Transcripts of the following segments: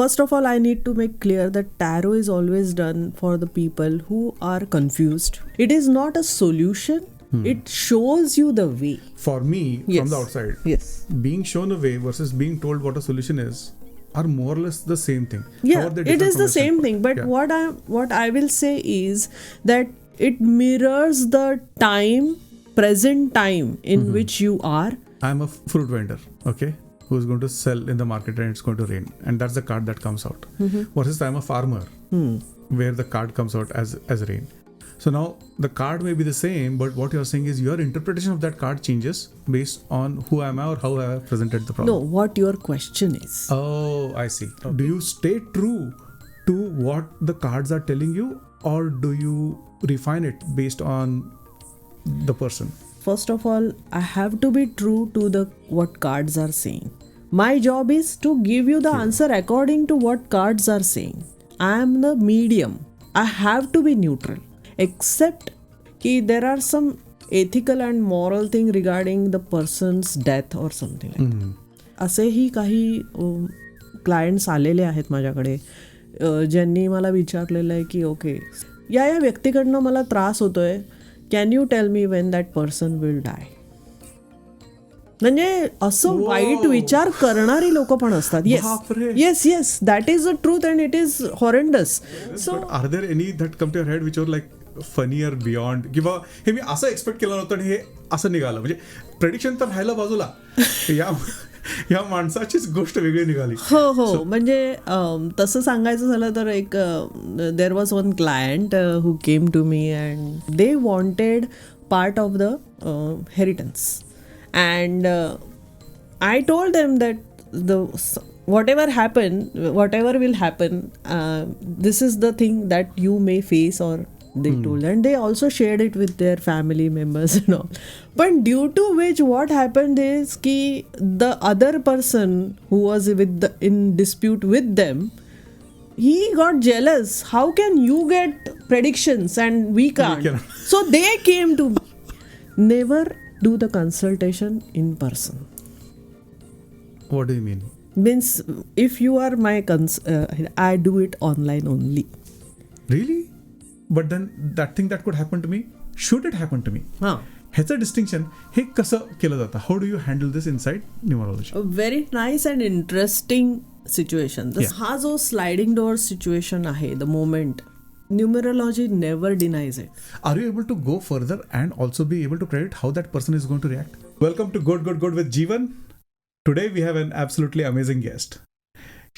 first of all, I need to make clear that tarot is always done for the people who are confused. It is not a solution. It shows you the way. For me, Yes. from the outside, Yes. being shown a way versus being told what a solution is are more or less the same thing. How Yeah, are they it different is from the your same standpoint? thing. But Yeah. what I will say is that it mirrors the present time in which you are. I'm a fruit vendor, okay, who's going to sell in the market and it's going to rain, and that's the card that comes out. Versus I'm a farmer, where the card comes out as rain. So now the card may be the same, but what you're saying is your interpretation of that card changes based on who am I or how I have presented the problem. No, what your question is. Oh, I see. Do you stay true to what the cards are telling you, or do you refine it based on the person? First of all, I have to be true to the what cards are saying. My job is to give you the answer according to what cards are saying. I am the medium. I have to be neutral. Except कि there are some ethical and moral thing regarding the person's death or something like that. असेही काही clients आलेले आहेत माझ्याकडे ज्यांनी मला विचारलेलं आहे की ओके या व्यक्तीकडनं मला त्रास होतोय, can you tell me when that person will die. म्हणजे असं वाईट विचार करणारी लोक पण असतात. बापरे. Yes that is the truth and it is horrendous. So But are there any that come to your head which are like funnier beyond, किंवा हे मी असं एक्सपेक्ट केलं नव्हतं आणि हे असं निघालं? म्हणजे प्रेडिक्शन तर राहिलं बाजूला, या माणसाचीच गोष्ट वेगळी निघाली. हो म्हणजे तसं सांगायचं झालं तर एक there was one client who came to me and they wanted part of the heritance and I told them that whatever will happen, this is the thing that you may face, or they told, and they also shared it with their family members and all. But due to which what happened is ki the other person who was in dispute with them, he got jealous. How can you get predictions and we can't? cannot. So they came to me. Never do the consultation in person. What do you mean? Means if you are my I do it online only. Really? But then that thing that could happen to me, should it happen to me? ह्याचं distinction हे कसं केलं जातं? हाऊ do you handle this inside numerology? Very nice and interesting situation. Yeah. हा जो sliding door situation आहे, the moment, numerology never denies it. Are you able to go further and also be able to predict how that person is going to react? Welcome to Good with Jeevan. Today we have an absolutely amazing guest.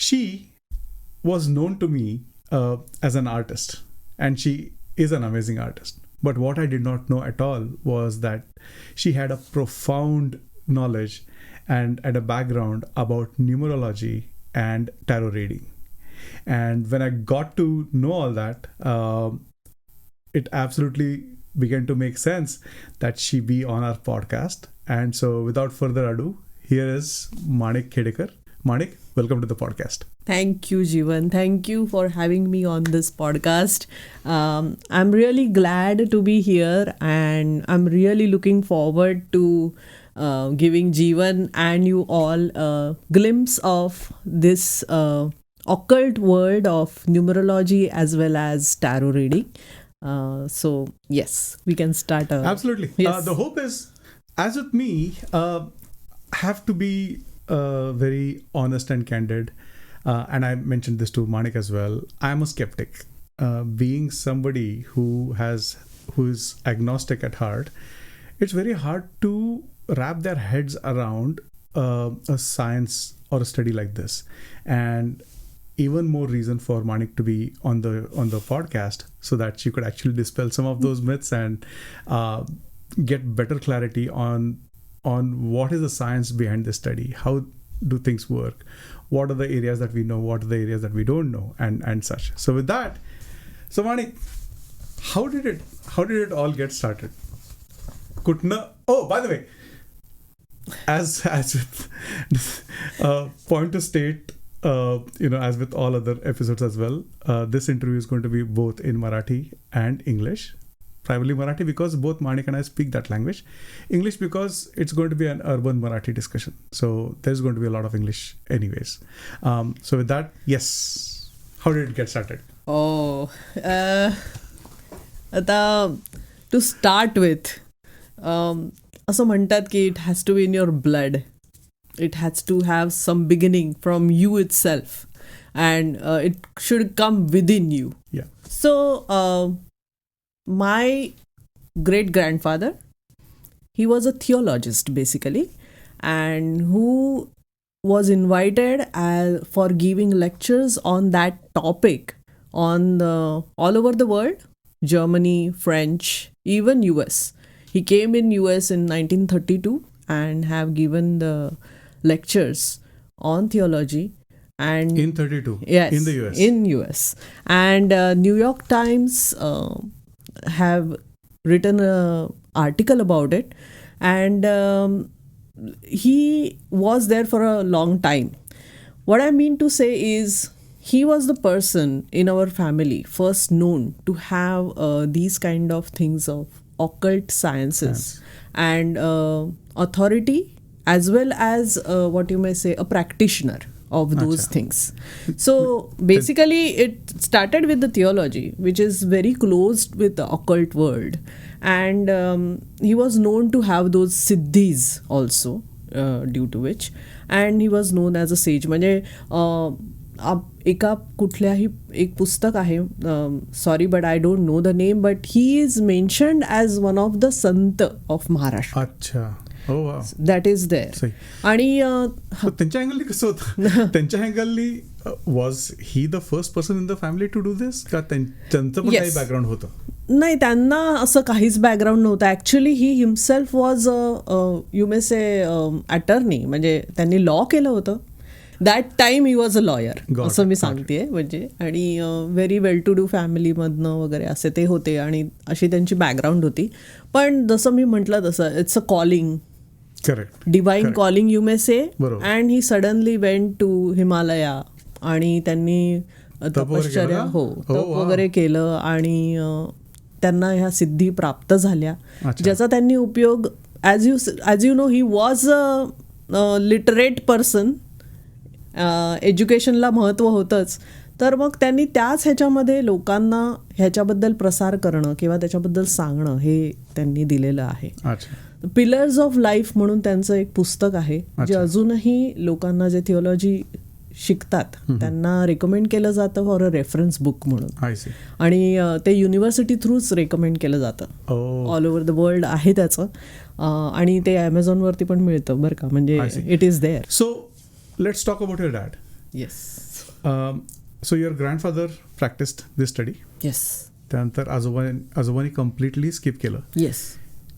She was known to me as an artist, and she is an amazing artist. But what I did not know at all was that she had a profound knowledge and a background about numerology and tarot reading. And when I got to know all that, it absolutely began to make sense that she be on our podcast. And so without further ado, here is Manik Khedekar. Manik, welcome to the podcast. Thank you, Jeevan. Thank you for having me on this podcast. I'm really glad to be here, and I'm really looking forward to giving Jeevan and you all a glimpse of this occult world of numerology as well as tarot reading. So, yes, we can start. Absolutely. Yes. The hope is, as with me, have to be very honest and candid. And I mentioned this to Manik as well. I'm a skeptic. Being somebody who is agnostic at heart, it's very hard to wrap their heads around a science or a study like this. And even more reason for Manik to be on the podcast, so that she could actually dispel some of those myths and get better clarity on what is the science behind this study, how do things work, what are the areas that we know, what are the areas that we don't know, and such. So with that, so Manik, how did it all get started? Oh, by the way, as with point to state, as with all other episodes as well, this interview is going to be both in Marathi and English. primarily Marathi because both Manik and I speak that language. English because it's going to be an urban Marathi discussion. So there's going to be a lot of English anyways. So with that, yes. How did it get started? आता to start with असं म्हणतात की it has to be in your blood. It has to have some beginning from you itself and it should come within you. Yeah. So, my great-grandfather, he was a theologist basically, and who was invited for giving lectures on that topic all over the world, Germany, French, even US. He came in US in 1932 and have given the lectures on theology. And In 32? yes, In the US? in US. And New York Times have written an article about it, and he was there for a long time. What I mean to say is he was the person in our family first known to have these kind of things of occult sciences and authority, as well as what you may say, a practitioner of those things. So basically it started with the theology, which is very close with the occult world, and he was known to have those siddhis also, due to which, and he was known as a sage. म्हणजे एका कुठल्याही एक पुस्तक आहे, sorry but I don't know the name, but he is mentioned as one of the sant of Maharashtra. अच्छा. Oh wow. That is there. आणि त्यांच्या अँगलनी कसं होतं? त्यांच्या अँगलनी was he the first person in the family to do this, का त्यांचं पण काही बॅकग्राऊंड होतं? नाही, त्यांना असं काहीच बॅकग्राऊंड नव्हतं. Actually he himself was you may से अटर्नी, म्हणजे त्यांनी लॉ केलं होतं. That time he was a lawyer, असं मी सांगते. म्हणजे आणि व्हेरी वेल टू डू फॅमिलीमधनं वगैरे असे ते होते, आणि अशी त्यांची बॅकग्राऊंड होती. पण जसं मी म्हटलं तसं it's a calling, correct, divine calling you may say. बरोबर. And he suddenly went to Himalaya, आणि त्यांनी तपश्चर्या तप वगैरे केलं, आणि त्यांना ह्या सिद्धी प्राप्त झाल्या, ज्याचा त्यांनी उपयोग as you know he was a literate person. एज्युकेशनला महत्त्व होतंच, तर मग त्यांनी त्याच ह्याच्यामध्ये लोकांना ह्याच्याबद्दल प्रसार करणं किंवा त्याच्याबद्दल सांगणं हे त्यांनी दिलेलं आहे. पिलर्स ऑफ लाईफ म्हणून त्यांचं एक पुस्तक आहे, जे अजूनही लोकांना जे थिओलॉजी शिकतात त्यांना रेकमेंड केलं जातं फॉर अ रेफरन्स बुक म्हणून. आणि ते युनिव्हर्सिटी थ्रूच रेकमेंड केलं जातं. ऑल ओव्हर द वर्ल्ड आहे त्याचं, आणि ते ॲमेझॉनवरती पण मिळतं बरं का, म्हणजे it is there. So let's talk about your dad. Yes. So your grandfather practiced this study. Yes. त्यानंतर आजोबांनी completely skip केलं. Yes.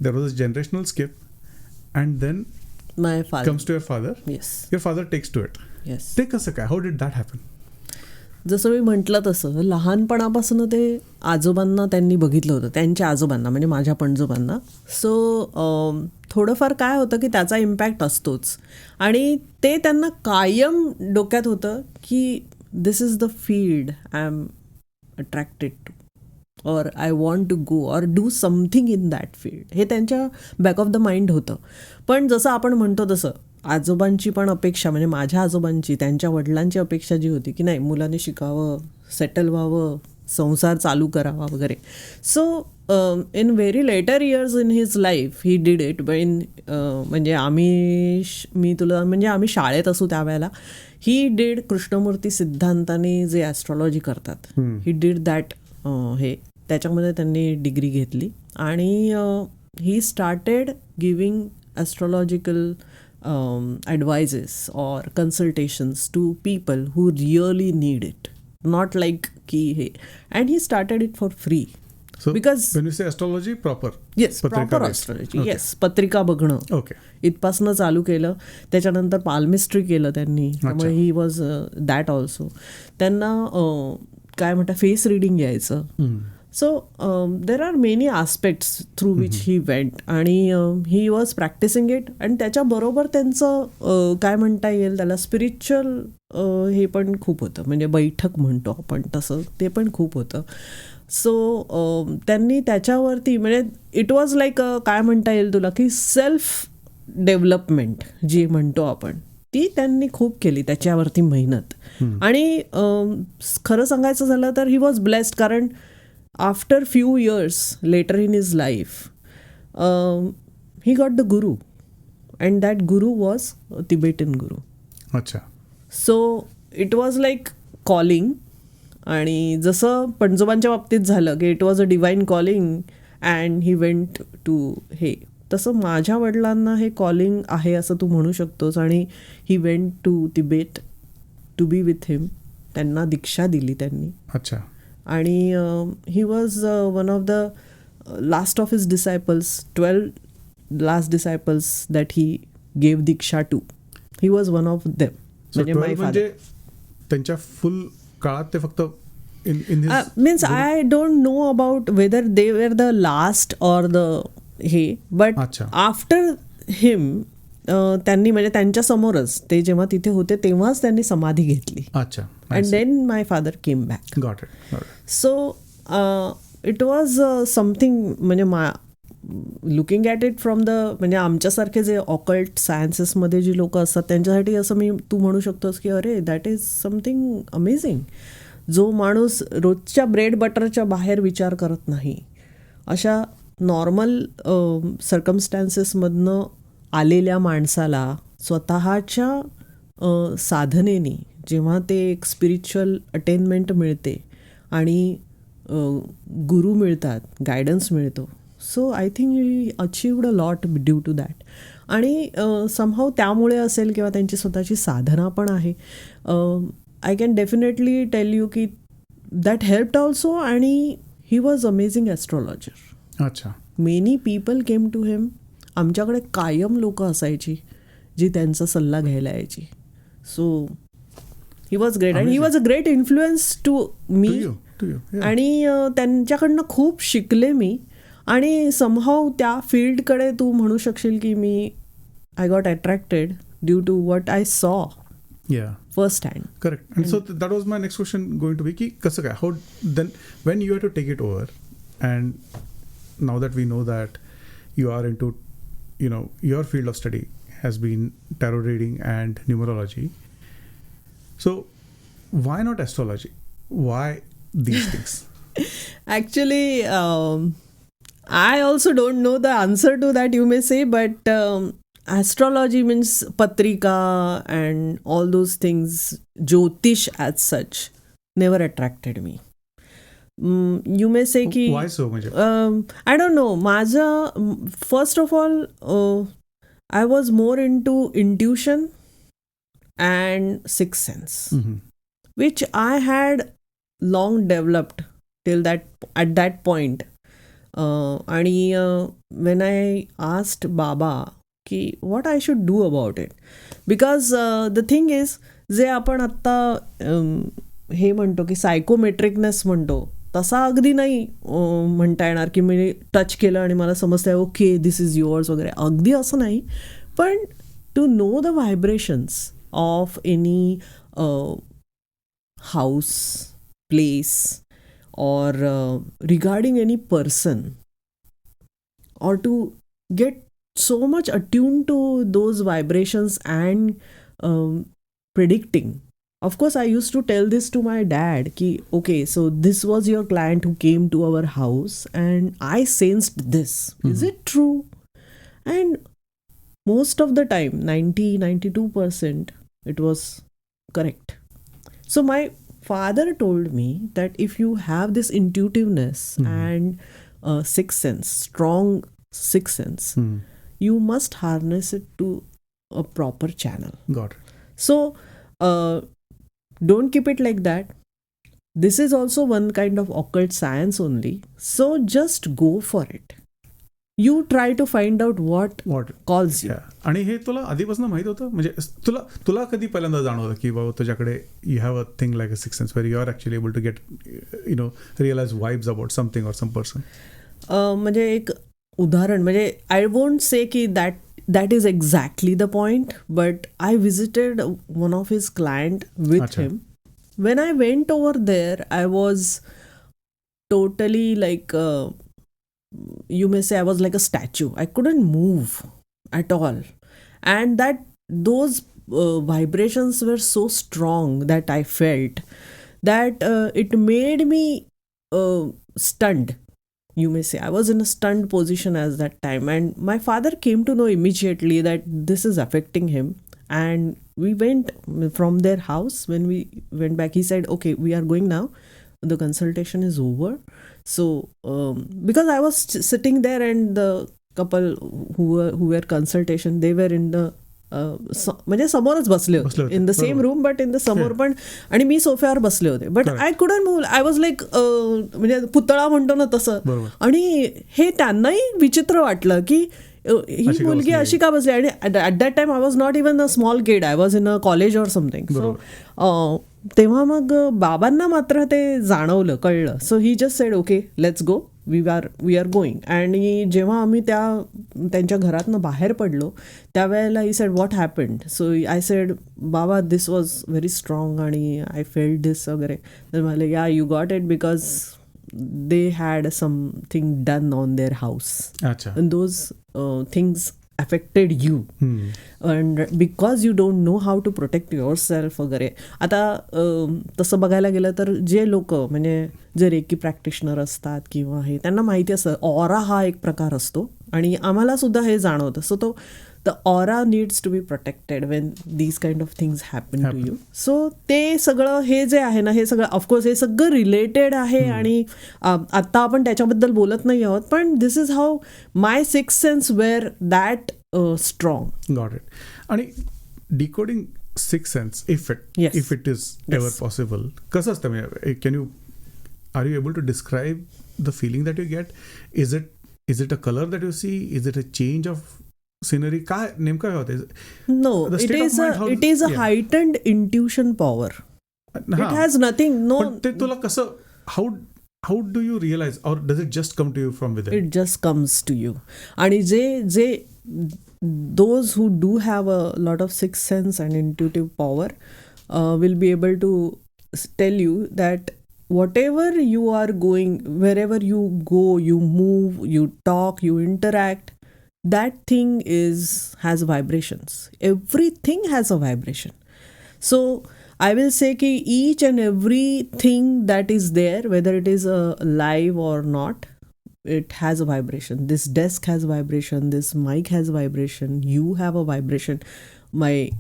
There was a generational skip, and then my father comes to your father. Yes. Your father takes to it. Yes. ते कसं काय? How did that happen? जसं मी म्हटलं तसं लहानपणापासून ते आजोबांना त्यांनी बघितलं होतं, त्यांच्या आजोबांना म्हणजे माझ्या पणजोबांना. सो थोडंफार काय होतं की त्याचा इम्पॅक्ट असतोच, आणि ते त्यांना कायम डोक्यात होतं की this is the field I am attracted to, और आय वॉन्ट टू गो और do something in that field, हे त्यांच्या बॅक ऑफ द माइंड होतं. पण जसं आपण म्हणतो तसं आजोबांची पण अपेक्षा, म्हणजे माझ्या आजोबांची, त्यांच्या वडिलांची अपेक्षा जी होती की नाही, मुलाने शिकावं, सेटल व्हावं, संसार चालू करावा वगैरे. So in very later years in his life he did it. म्हणजे आम्ही शाळेत असू त्यावेळेला ही डीड कृष्णमूर्ती सिद्धांताने जे ॲस्ट्रॉलॉजी करतात, ही डीड दॅट, हे त्याच्यामध्ये त्यांनी डिग्री घेतली, आणि he started giving astrological advices or consultations to people who really need it, not like ki he, and he started it for free. So because when you say astrology, proper? Yes, proper astrology. Okay. Yes, पत्रिका बघणं. Okay. इथपासनं चालू केलं. त्याच्यानंतर पाल्मिस्ट्री केलं त्यांनी, त्यामुळे he was that also. त्यांना काय म्हणतात, फेस रिडिंग यायचं. So there are many aspects through which he went आणि he was practicing it आणि त्याच्याबरोबर त्यांचं काय म्हणता येईल त्याला स्पिरिच्युअल हे पण खूप होतं म्हणजे बैठक म्हणतो आपण तसं ते पण खूप होतं. सो त्यांनी त्याच्यावरती म्हणजे इट वॉज लाईक काय म्हणता येईल तुला की सेल्फ डेव्हलपमेंट जी म्हणतो आपण ती त्यांनी खूप केली त्याच्यावरती मेहनत. आणि खरं सांगायचं झालं तर ही वॉज ब्लेस्ड कारण after few years later in his life he got the guru and that guru was a Tibetan guru. अच्छा. So it was like calling आणि जसं पणजोबांच्या बाबतीत झालं की it was a divine calling and he went to हे तसं माझ्या वडिलांना हे कॉलिंग आहे असं तू म्हणू शकतोस आणि he went to Tibet to be with him. त्यांना दीक्षा दिली त्यांनी. अच्छा. आणि he was one of the last of his disciples 12 last disciples that he gave diksha to. He was one of them म्हणजे माय फादर. त्यांच्या फुल काळात ते फक्त means I don't know about whether they were the last or the हे but after him त्यांनी म्हणजे त्यांच्या समोरच ते जेव्हा तिथे होते तेव्हाच त्यांनी समाधी घेतली. अच्छा. And then my father came back. Got it. So it was something म्हणजे looking at it from the म्हणजे आमच्यासारखे जे ऑकल्ट सायन्सेसमध्ये जी लोक असतात त्यांच्यासाठी असं तू म्हणू शकतोस की अरे दॅट इज समथिंग अमेझिंग. जो माणूस रोजच्या ब्रेड बटरच्या बाहेर विचार करत नाही अशा नॉर्मल सर्कमस्टॅन्सेसमधनं आलेल्या माणसाला स्वतःच्या साधनेने जेव्हा ते एक स्पिरिच्युअल अटेनमेंट मिळते आणि गुरु मिळतात गायडन्स मिळतो. So I think he achieved a lot due to that. आणि समहाव त्यामुळे असेल किंवा त्यांची स्वतःची साधना पण आहे. I can definitely tell you की दॅट हेल्प्ड ऑल्सो. आणि ही वॉज अमेझिंग ॲस्ट्रॉलॉजर. अच्छा. Many people came to him. आमच्याकडे कायम लोक असायची जी त्यांचा सल्ला घ्यायला यायची. So he was great and he was a great influence to me. आणि त्यांच्याकडनं खूप शिकले मी. आणि समहाव त्या फील्डकडे तू म्हणू शकशील की मी I got attracted due to what I saw first hand. Correct. And so that was my next question going to be की कसं काय how then when you have to take it over and now that we know that you are into, your field of study has been tarot reading and numerology. So why not astrology? Why these things? Actually, I also don't know the answer to that, you may say, but astrology means patrika and all those things, jyotish as such, never attracted me. You may say ki why so much? I don't know. माझा first of all I was more into intuition and sixth sense, which I had long developed till at that point. आणि when I asked Baba की what I should do about it, because the thing is जे आपण आत्ता हे म्हणतो की सायकोमेट्रिकनेस म्हणतो तसा अगदी नाही म्हणता येणार की मी टच केलं आणि मला समजतं आहे ओके दिस इज युअर्स वगैरे अगदी असं नाही. पण to know the vibrations of any house place or regarding any person, or to get so much attuned to those vibrations and predicting. Of course, I used to tell this to my dad ki okay, so this was your client who came to our house and I sensed this. Is it true? And most of the time 92% it was correct. So my father told me that if you have this intuitiveness and sixth sense, strong sixth sense, you must harness it to a proper channel. Got it. So don't keep it like that. This is also one kind of occult science only. So just go for it. you try to find out what What? calls you. आणि हे तुला आधीपासून माहित होतं, म्हणजे तुला कधी पहिल्यांदा जाणवलं की बाबा तुझ्याकडे you have a thing like a six sense where you are actually able to get realize vibes about something or some person? म्हणजे एक उदाहरण, म्हणजे आय वोंट से की that is exactly the point, but I visited one of his client with Acha. him. When I went over there, I was totally like you may say I was like a statue. I couldn't move at all, and those vibrations were so strong that I felt that it made me stunned. You may say I was in a stunned position at that time, and my father came to know immediately that this is affecting him, and we went from their house. When we went back, he said, okay, we are going now, the consultation is over. So because I was sitting there, and the couple who were consultation, they were in the म्हणजे समोरच बसले होते, in the same room but in the समोर पण, आणि मी सोफ्यावर बसले होते, but I couldn't move. I was like म्हणजे पुतळा म्हणतो ना तसं. आणि हे त्यांनाही विचित्र वाटलं की ही मुलगी अशी का बसली. आणि at that time I was not even a small kid, I was in a college or something. So तेव्हा मग बाबांना मात्र ते जाणवलं, कळलं. So he just said okay let's go, we are going. आणि जेव्हा आम्ही त्यांच्या घरातनं बाहेर पडलो त्यावेळेला he said what happened. So I said बाबा दिस वॉज व्हेरी स्ट्रॉंग आणि आय फेल्ट दिस वगैरे. तर मला या you got it because they had something done on their house. Achha. And those things affected you. And because you don't know how to protect yourself वगैरे. आता तसं बघायला गेलं तर जे लोक म्हणजे जे रेकी प्रॅक्टिशनर असतात किंवा हे, त्यांना माहिती असतं ऑरा हा एक प्रकार असतो, आणि आम्हाला सुद्धा हे जाणवतं. सो तो the aura needs to be protected when these kind of things happen to you. So ते सगळं हे जे आहे ना, हे सगळं ऑफकोर्स हे सगळं रिलेटेड आहे, आणि आत्ता आपण त्याच्याबद्दल बोलत नाही आहोत, पण this is how my six sense were that strong. Got it. आणि decoding six sense if it is ever possible, कसं असतं म्हणजे are you able to describe the feeling that you get? Is it a colour that you see? Is it a change of scenery? काय नेमकं काय होतं? No, it is a heightened intuition power. It has nothing. No, ते तुला कसं, how do you realize, or does it just come to you from within? It just comes to you. आणि जे those who do have a lot of sixth sense and intuitive power will be able to tell you that whatever you are going, wherever you go, you move, you talk, you interact, that thing has vibrations. Everything has a vibration. So I will say ki each and everything that is there, whether it is live or not, it has a vibration. This desk has vibration, this mic has vibration, you have a vibration,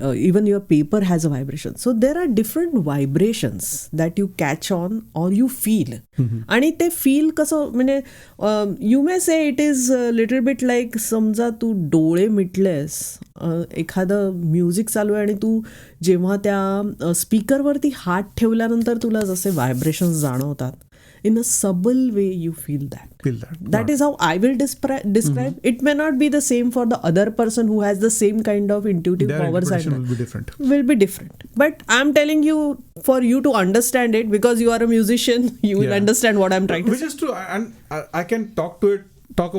even your paper has a vibration. So there are different vibrations that you catch on or you feel. आणि ते feel कसं, म्हणजे you may से it is little bit like, समजा तू डोळे meatless, एखादं music चालू आहे आणि तू जेव्हा त्या स्पीकरवरती हात ठेवल्यानंतर तुला जसे व्हायब्रेशन्स जाणवतात, in a subtle way you feel that. That is how I will describe. It may not be the same for the other person who has the same kind of intuitive powers. Will be different. But I'm telling you, for you to understand it, because you are a musician, you will understand what I'm trying to say. Which is true, and I can talk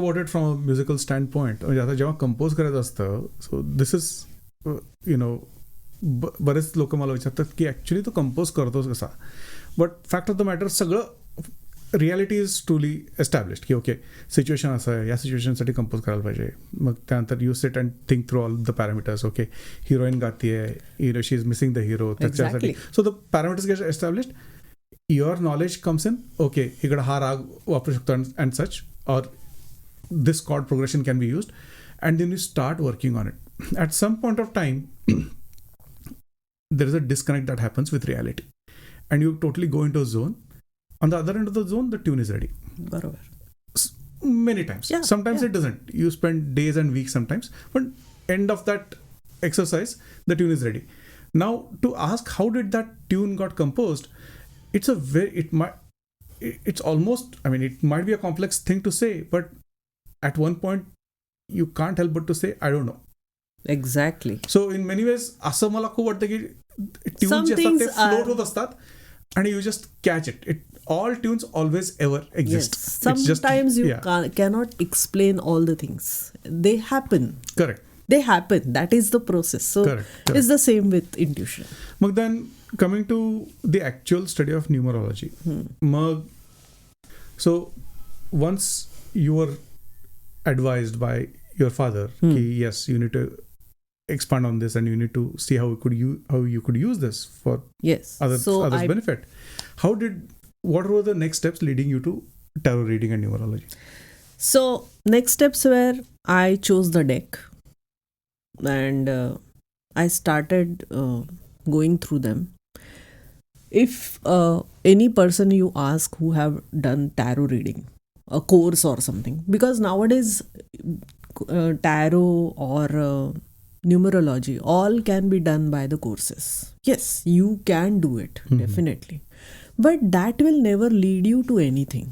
about it from a musical standpoint. म्हणजे आता जेव्हा compose करायचं असतं, so this is बरेच लोक मला विचारतात की ॲक्च्युली तू कंपोज करतोस कसा. But fact of the matter, सगळं रियालिटी इज ट्रुली एस्टॅब्लिश्ड की ओके सिच्युएशन असं आहे, या सिच्युएशनसाठी कंपोज करायला पाहिजे. मग त्यानंतर you sit and think through all the parameters. Okay, heroine गातीये, she is missing the hero, त्याच्यासाठी so the parameters get established. Your knowledge comes in, okay इकडं हा राग वापरू शकतो अँड सच, और this chord progression can be used, and then you start working on it. At some point of time there is a disconnect that happens with reality, and you totally go into a zone. On the other end of the zone, the tune is ready. Many times. Sometimes it doesn't. You spend days and weeks sometimes, but end of that exercise, the tune is ready. Now, to ask how did that tune got composed, it's almost, I mean, it might be a complex thing to say, but at one point you can't help but to say I don't know. Exactly. So in many ways असं मला खूप वाटतं की tunes Some जे असतात things ते are- float होत असतात आणि you just catch it all tunes always ever Yes. Exist Sometimes you cannot explain all the things. They happen. Correct. They happen. That is the process. So Correct. it's the same with intuition. मग then coming to the actual study of numerology, मग so once you are advised by your father ki yes, you need to expand on this and you need to see how you could use this for Yes. others benefit. What were the next steps leading you to tarot reading and numerology? So next steps were I chose the deck and I started going through them. If any person you ask who have done tarot reading, a course or something, because nowadays tarot or numerology all can be done by the courses. Yes, you can do it, definitely, but that will never lead you to anything.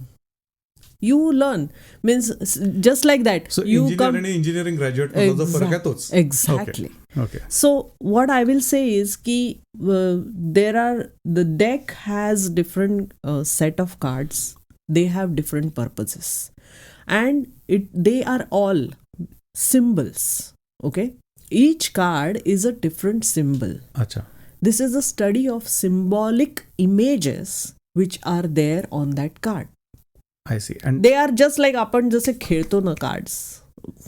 You learn, means just like that. So you engineer आणि engineering graduate मध्ये जो फरक आहे तोच. Exactly. Okay. So what I will say is ki the deck has different set of cards. They have different purposes and they are all symbols. Okay, each card is a different symbol. Acha. This is a study of symbolic images which are there on that card. I see. And they are just like आपण जसे खेळतो ना cards,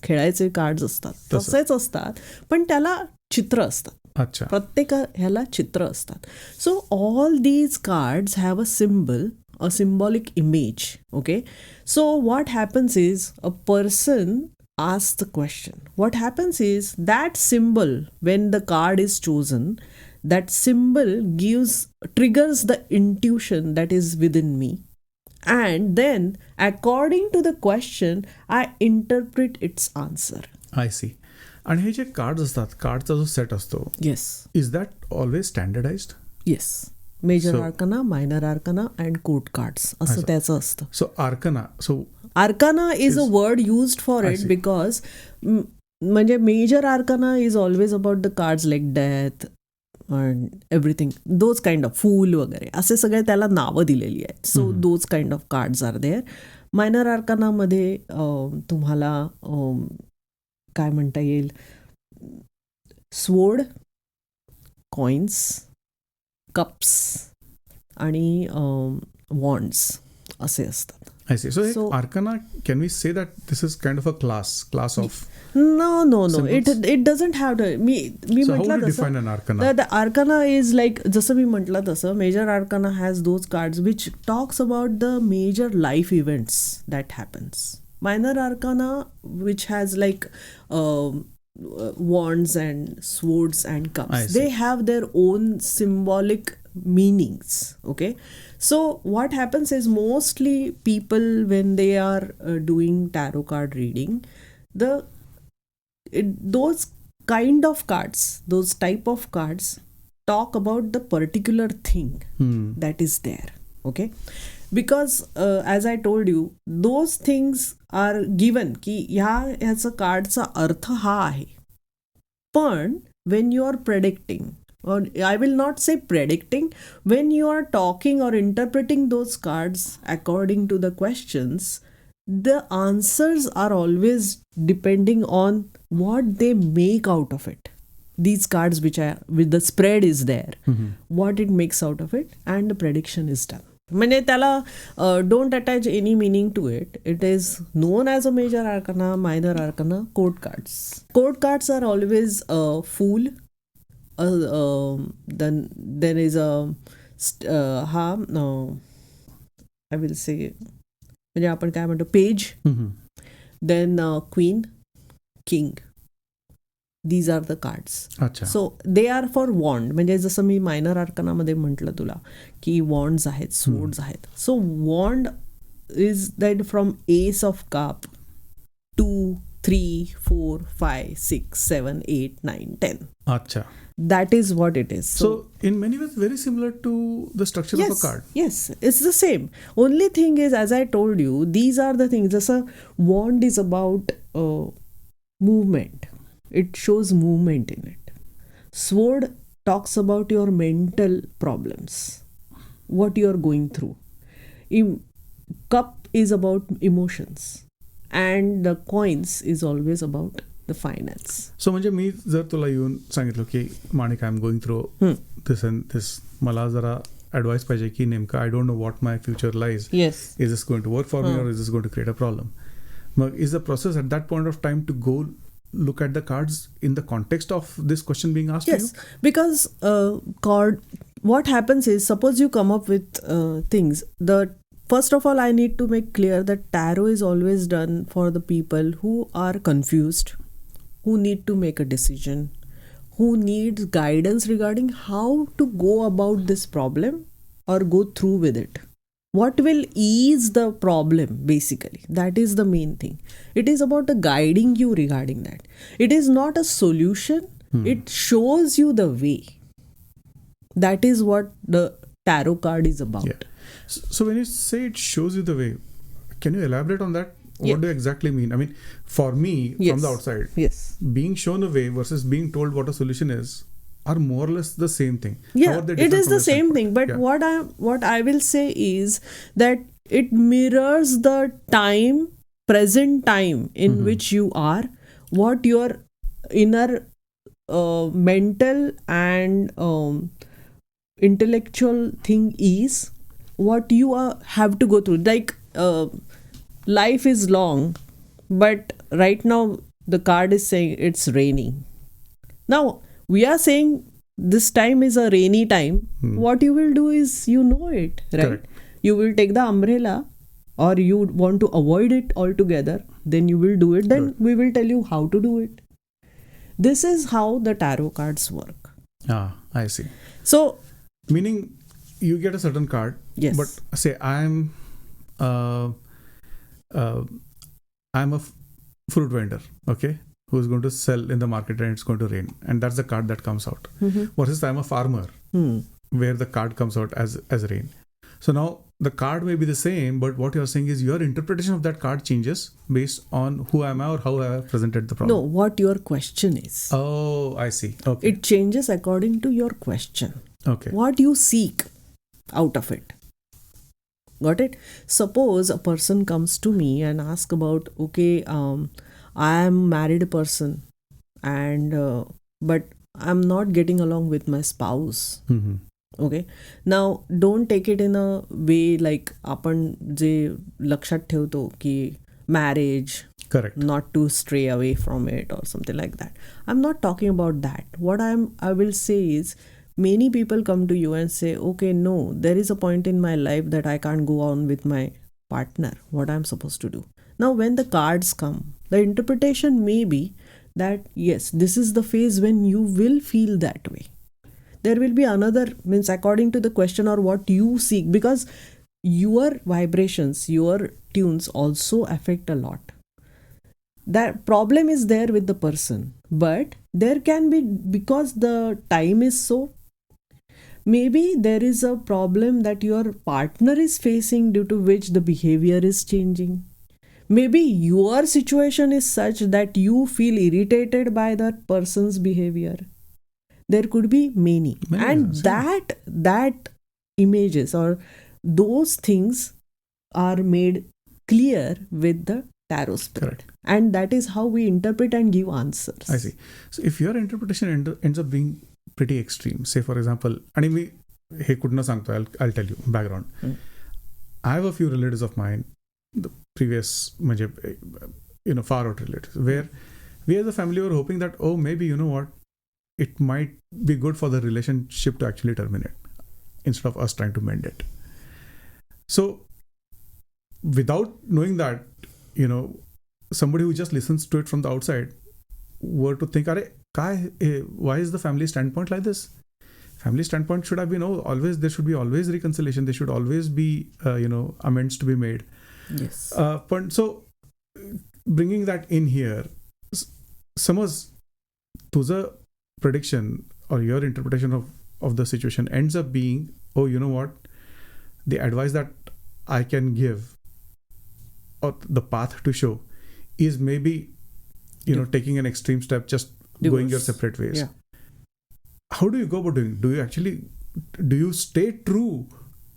खेळायचे cards असतात तसेच असतात, पण त्याला चित्र असतात. अच्छा. प्रत्येक ह्याला चित्र असतात. So all these cards have a symbol, a symbolic image. Okay, so what happens is a person asks the question. What happens is that symbol, when the card is chosen, that symbol triggers the intuition that is within me, and then according to the question I interpret its answer. I see. आणि हे जे cards असतात, कार्डचा जो set असतो, Yes. Is that always standardized? Yes. Major arcana, minor arcana and court cards असं त्याचं असतं. So arcana is a word used for it because म्हणजे major arcana is always about the cards like death and everything, those kind of fool वगैरे असे सगळे त्याला नावं दिलेली आहेत. So those kind of cards are there. Minor आर्कानामध्ये तुम्हाला काय म्हणता येईल, स्वोर्ड, कॉइन्स, कप्स आणि वॉन्ड्स असे असतात. I see. So Arcana, can we say that this is kind of a class of? No. It doesn't have to. Me So how do you define an Arcana? The Arcana is like, जसं मी म्हटलं तसं, major Arcana has those cards which talks about the major life events that happens. Minor Arcana, which has like wands and swords and cups, they have their own symbolic meanings. Okay, so what happens is mostly people, when they are doing tarot card reading, those kind of cards, those type of cards talk about the particular thing that is there. Okay, because as I told you, those things are given की ह्याचा कार्डचा अर्थ हा आहे. पण when you are predicting, or I will not say predicting, when you are talking or interpreting those cards according to the questions, the answers are always depending on what they make out of it. These cards which are with the spread is there, what it makes out of it, and the prediction is done. म्हणजे त्याला don't attach any meaning to it. It is known as a major arcana, minor arcana, court cards. Court cards are always a fool. Then there is a I will say, म्हणजे आपण काय म्हणतो, page, then queen, king. These are the cards. अच्छा. So they are for wand. म्हणजे जसं मी minor आर्कानामध्ये म्हटलं तुला की वॉन्ड्स आहेत, स्वर्ड्स आहेत. So wand is that from ace of cup to 3, 4, 5, 6, 7, 8, 9, 10. Acha. That is what it is. So in many ways, very similar to the structure of a card. Yes, it's the same. Only thing is, as I told you, these are the things. Just a wand is about movement. It shows movement in it. Sword talks about your mental problems, what you are going through. Cup is about emotions, and the coins is always about the finance. So म्हणजे मी जर तुला येऊन सांगितलं की Manik I am going through this and this, मला जरा advice पाहिजे की नेमकं I don't know what my future lies, Yes. Is this going to work for me or is this going to create a problem. मग is the process at that point of time to go look at the cards in the context of this question being asked to Yes, you? because what happens is, suppose you come up with things. First of all, I need to make clear that tarot is always done for the people who are confused, who need to make a decision, who needs guidance regarding how to go about this problem or go through with it. What will ease the problem, basically? That is the main thing. It is about the guiding you regarding that. It is not a solution. It shows you the way. That is what the tarot card is about. Yeah. So when you say it shows you the way, can you elaborate on that? What Yeah. do you exactly mean? I mean, for me, Yes. from the outside, Yes. being shown a way versus being told what a solution is are more or less the same thing. How Yeah, are they it different is from the your same standpoint? thing. But Yeah. what I will say is that it mirrors the present time in which you are, what your inner mental and intellectual thing is, what you have to go through. Like life is long, but right now the card is saying it's raining. Now we are saying this time is a rainy time. What you will do is, you know it, right? Correct. You will take the umbrella, or you want to avoid it altogether, then you will do it. Then Right. we will tell you how to do it. This is how the tarot cards work. I see. So Meaning you get a certain card, yes, but say I'm a fruit vendor, okay, who's going to sell in the market and it's going to rain, and that's the card that comes out. Versus I'm a farmer, where the card comes out as rain. So now the card may be the same, but what you're saying is your interpretation of that card changes based on who am I or how I have presented the problem. no, what your question is. Oh, I see. Okay. It changes according to your question. Okay. What you seek out of it. Got it? Suppose a person comes to me and asks about, okay, I am married person, and but I'm not getting along with my spouse. Okay, now don't take it in a way like आपण जे लक्षात ठेवतो की marriage, Correct. not to stray away from it or something like that. I'm not talking about that. What I will say is, many people come to you and say, okay, no, there is a point in my life that I can't go on with my partner. What I'm supposed to do? Now when the cards come, the interpretation may be that yes, this is the phase when you will feel that way. There will be another, means according to the question or what you seek, because your vibrations, your tunes also affect a lot. That problem is there with the person, but there can be, because the time is so, maybe there is a problem that your partner is facing, due to which the behavior is changing. Maybe your situation is such that you feel irritated by that person's behavior. There could be many and reasons, yeah. that images or those things are made clear with the tarot spirit. Correct. And that is how we interpret and give answers. I see. So if your interpretation ends up being pretty extreme, say for example, and we he could not सांगतो, I'll tell you background. I have a few relatives of mine, the previous म्हणजे far out relatives, where we as a family were hoping that, oh, maybe you know what, it might be good for the relationship to actually terminate instead of us trying to mend it. So without knowing that, somebody who just listens to it from the outside were to think, why is the family standpoint like this? Family standpoint should have been, always there should be always reconciliation. There should always be, amends to be made. Yes. But so bringing that in here, समज तुझं prediction or your interpretation of the situation ends up being, oh, you know what, the advice that I can give or the path to show is maybe, you know, taking an extreme step, just going your separate ways. Yeah. How do you go about doing it? Do you stay true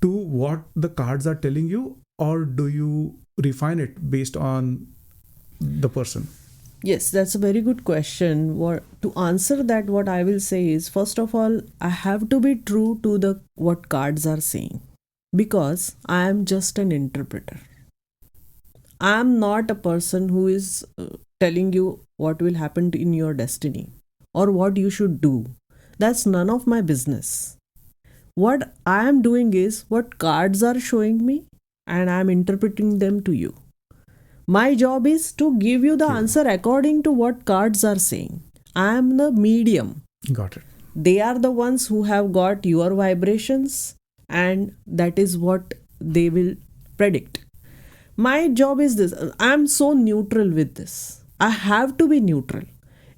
to what the cards are telling you, or do you refine it based on the person? Yes, that's a very good question. To answer that, what I will say is, first of all, I have to be true to what cards are saying, because I am just an interpreter. I am not a person who is telling you what will happen in your destiny or what you should do. That's none of my business. What I am doing is what cards are showing me, and I am interpreting them to you. My job is to give you the answer according to what cards are saying. I am the medium. Got it. They are the ones who have got your vibrations, and that is what they will predict. My job is this. I am so neutral with this. I have to be neutral.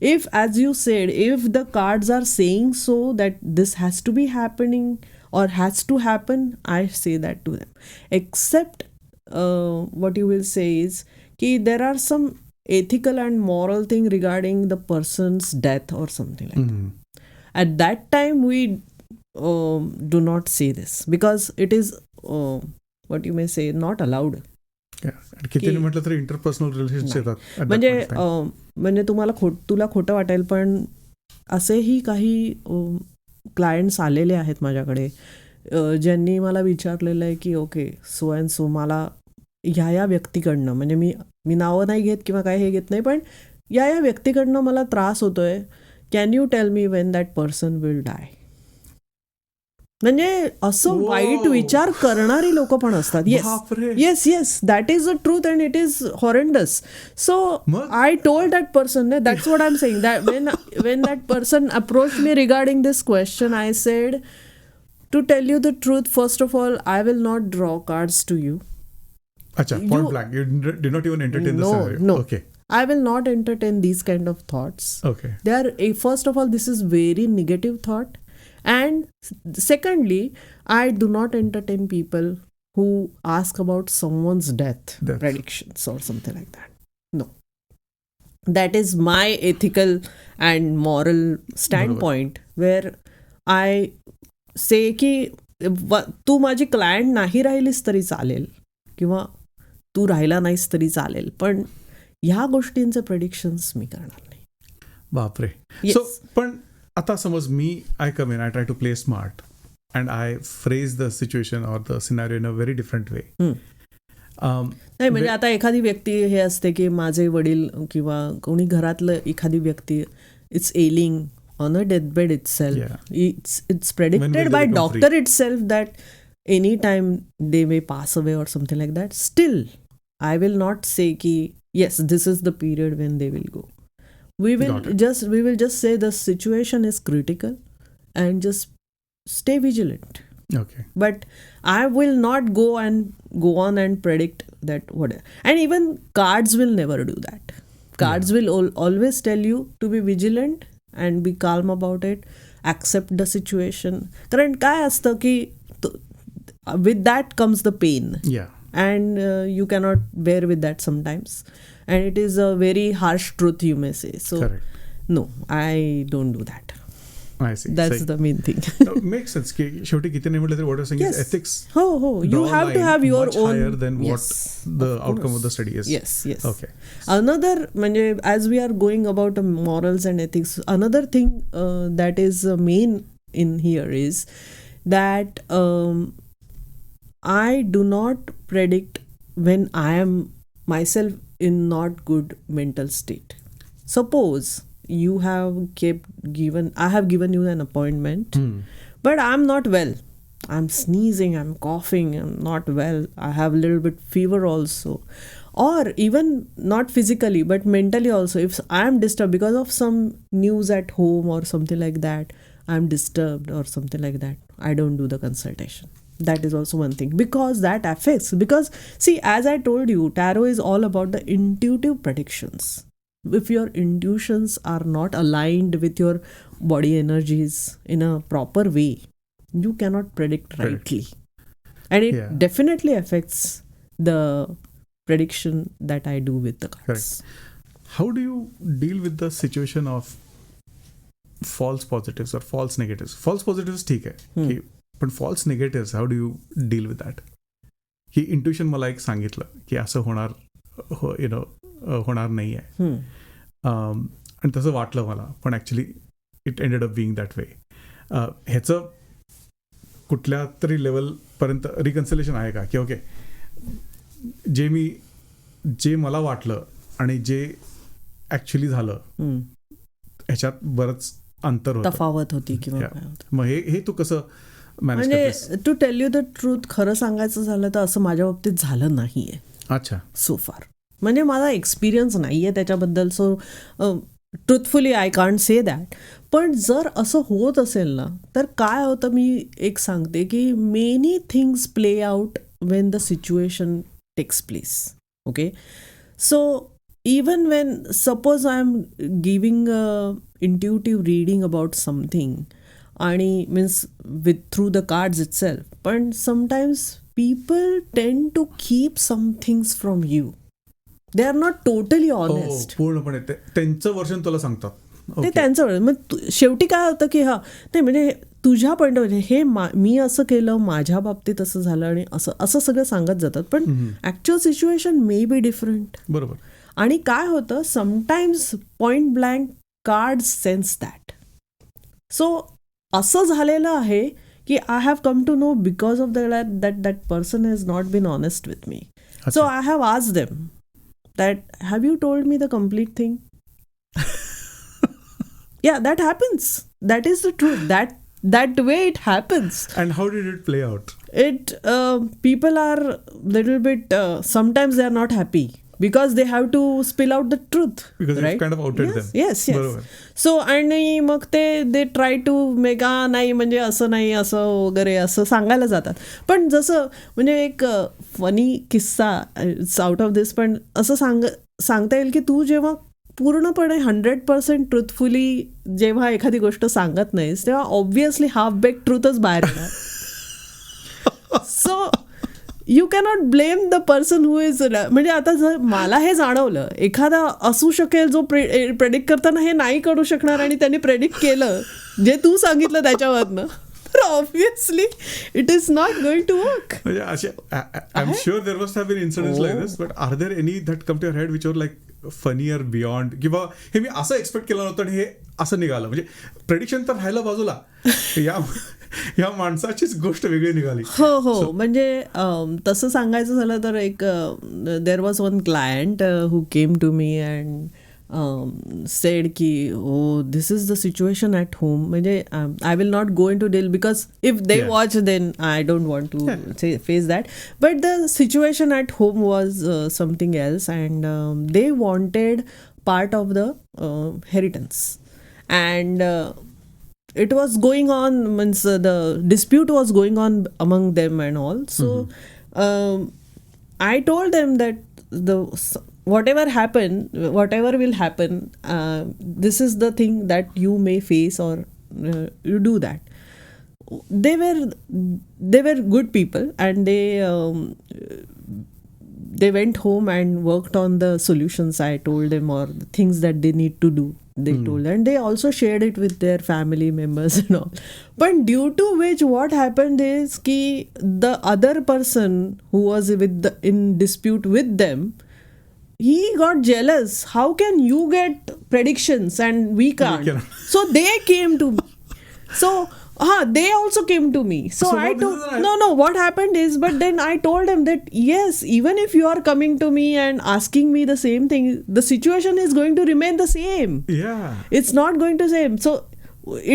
If, as you said, if the cards are saying so that this has to be happening or has to happen, I say that to them. Except what you will say is that there are some ethical and moral thing regarding the person's death or something like that. At that time, we do not say this, because it is what you may say, not allowed. किती म्हटलं तरी interpersonal relations येतात. म्हणजे तुला खोटं वाटेल, पण असेही काही क्लायंट्स आलेले आहेत माझ्याकडे, ज्यांनी मला विचारलेलं आहे की ओके, सो अँड सो मला ह्या व्यक्तीकडनं, म्हणजे मी नावं नाही घेत किंवा काय हे घेत नाही, पण या व्यक्तीकडनं मला त्रास होतोय, can you tell me when that person will die. म्हणजे असं वाईट विचार करणारी लोक पण असतात. Yes, that is the truth and it is horrendous. So I told that person, that's what I am saying, that when that person approached me regarding this question, I said, to tell you the truth, first of all, I will not draw cards to you. Point blank. You did not even entertain the scenario. No. Okay. I will not entertain these kind of thoughts. Okay. First of all, this is very negative thought. And secondly, I do not entertain people who ask about someone's death predictions or something like that. No. That is my ethical and moral standpoint, where I say की तू माझी client नाही राहिलीस तरी चालेल, किंवा तू राहिला नाहीस तरी चालेल, पण ह्या गोष्टींचे प्रेडिक्शन्स मी करणार नाही. बापरे. सो पण आता समज मी I come in, I try to play smart and I phrase the situation or the scenario in a very different way. नाही, म्हणजे आता एखादी व्यक्ती हे असते की माझे वडील किंवा कोणी घरातलं एखादी व्यक्ती it's ailing on a deathbed itself, it's predicted by doctor itself that any time they may pass away or something like that. Still, I will not say ki yes, this is the period when they will go. We will just say the situation is critical and just stay vigilant. Okay. But I will not go on and predict that whatever. And even cards will never do that. Cards will always tell you to be vigilant and be calm about it. Accept the situation. कारण काय असतं की with that comes the pain. Yeah. And you cannot bear with that sometimes. And it is a very harsh truth, you may say. So, correct. No, I don't do that. I see. That's the main thing. Makes sense. शेवटी किती नाही म्हटलं तरी what you're saying is ethics. हो. You have to have your much own. higher than what the outcome of the study is. Yes. Okay. Another, as we are going about morals and ethics, another thing that is main in here is that I do not predict when I am myself in not good mental state. Suppose you have I have given you an appointment, but I'm not well. I'm sneezing, I'm coughing, I'm not well. I have a little bit fever also. Or even not physically, but mentally also. If I am disturbed because of some news at home or something like that, I'm disturbed or something like that, I don't do the consultation. That is also one thing, because that affects, because see, as I told you, tarot is all about the intuitive predictions. If your intuitions are not aligned with your body energies in a proper way, you cannot predict rightly. And it Yeah. definitely affects the prediction that I do with the cards. How do you deal with the situation of false positives or false negatives? False positives ठीक आहे की, पण false negatives, how do you deal with that? की intuition मला एक सांगितलं की असं होणार, होणार नाही आहे, आणि तसं वाटलं मला, पण actually it ended up being that way. ह्याचं कुठल्या तरी लेवलपर्यंत रिकन्सिलेशन आहे का, की ओके, जे मला वाटलं आणि जे ॲक्च्युली झालं ह्याच्यात बरंच अंतर होतं, तफावत होती किंवा काय होतं. मग हे तू कसं मॅनेज म्हणजे करतेस? To tell you the truth, खरं सांगायचं झालं तर असं माझ्या बाबतीत झालं नाहीये अच्छा. सो फार. म्हणजे माझा एक्सपिरियन्स नाहीये त्याच्याबद्दल, सो truthfully I can't say that. पण जर असं होत असेल ना, तर काय होतं, मी एक सांगते की many things play out when the situation takes place. Okay, so even when suppose I'm giving a intuitive reading about something, आणि means with through the cards itself, but sometimes people tend to keep some things from you. They are not totally honest. पूर्णपणे त्यांचं वर्षन तुला सांगतात. ते त्यांचं, मग शेवटी काय होतं की नाही, म्हणजे तुझ्या पॉईंट ऑफ हे मी असं केलं, माझ्या बाबतीत असं झालं, आणि असं सगळं सांगत जातात, पण actual situation may be different. बरोबर. आणि काय होतं, sometimes point blank card sense that. So असं झालेलं आहे की I have come to know because of that person has not been honest with me. So I have asked them that have you told me the complete thing. Yeah, that happens. That is the truth. That way it happens. And how did it play out? People are little bit, sometimes they are not happy because they have to spill out the truth. Because right? you've kind of outed them. Yes. बरोबर. So, आणि मग they try to make नाही, म्हणजे असं नाही, असं वगैरे असं सांगायला जातात. पण जसं म्हणजे एक फनी किस्सा आउट ऑफ दिस, पण असं सांगता येईल की तू जेव्हा पूर्णपणे 100% ट्रुथफुली जेव्हा एखादी गोष्ट सांगत नाहीस, तेव्हा ऑब्व्हियसली हाफ बेक ट्रूथच बाहेर येणार. So you cannot blame the person who is, म्हणजे आता जर मला हे जाणवलं, एखादा असू शकेल जो प्रेडिक्ट करताना हे नाही करू शकणार, आणि त्यांनी प्रेडिक्ट केलं जे तू सांगितलं त्याच्यावरनं, तर obviously it is not going to work. म्हणजे असे I am sure there must have been incidents like this, but are there any that come to your head which are like funnier beyond, किंवा हे मी असं expect केलं नव्हतं आणि हे असं निघालं? म्हणजे प्रेडिक्शन तर राहिलं बाजूला, या माणसाचीच गोष्ट वेगळी निघाली. हो. म्हणजे तसं सांगायचं झालं तर एक there was one client who came to me and said ki, oh, this is the situation at home. म्हणजे I will not go into detail because if they watch, then I don't want to face that. But the situation at home was something else, and they wanted part of the inheritance, and it was going on, means the dispute was going on among them and all. So I told them that whatever will happen, this is the thing that you may face, or you do that. They were good people, and they went home and worked on the solutions I told them, or the things that they need to do. They told, and they also shared it with their family members and all. But due to which what happened is ki the other person who was in dispute with them, he got jealous. How can you get predictions and we can't? So they came to me. So they also came to me. So I told, no, what happened is, but then I told them that yes, even if you are coming to me and asking me the same thing, the situation is going to remain the same. Yeah. It's not going to same. So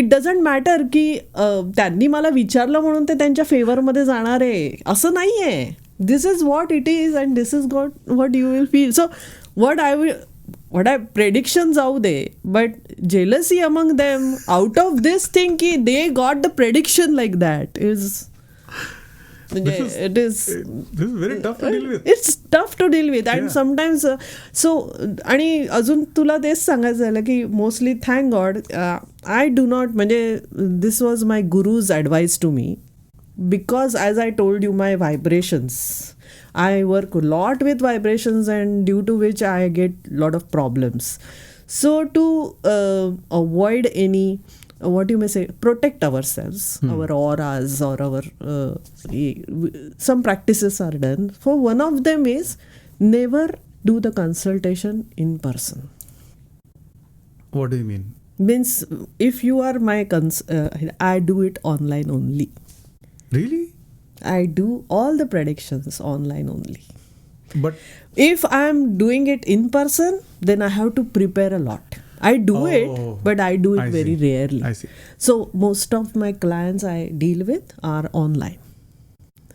it doesn't matter की त्यांनी मला विचारलं म्हणून ते त्यांच्या फेवरमध्ये जाणार आहे, असं नाही आहे. This is what it is, and this is what you will feel. So what I prediction जाऊ दे, but jealousy among them out of this thing ki they got the prediction like that is म्हणजे it is This is very tough to deal with. It's tough to deal with and Yeah. Sometimes so आणि अजून तुला तेच सांगायचं झालं की mostly thank God I do not म्हणजे this was my guru's advice to me because as I told you my vibrations I work a lot with vibrations and due to which I get lot of problems. So to avoid any, what you may say, protect ourselves, our auras or our, some practices are done. For one of them is never do the consultation in person. What do you mean? Means if you are my, I do it online only. Really? I do all the predictions online only. But If I'm doing it in person, then I have to prepare a lot. I do it, Oh, but I do it I very see. rarely. I see. So most of my clients I deal with are online.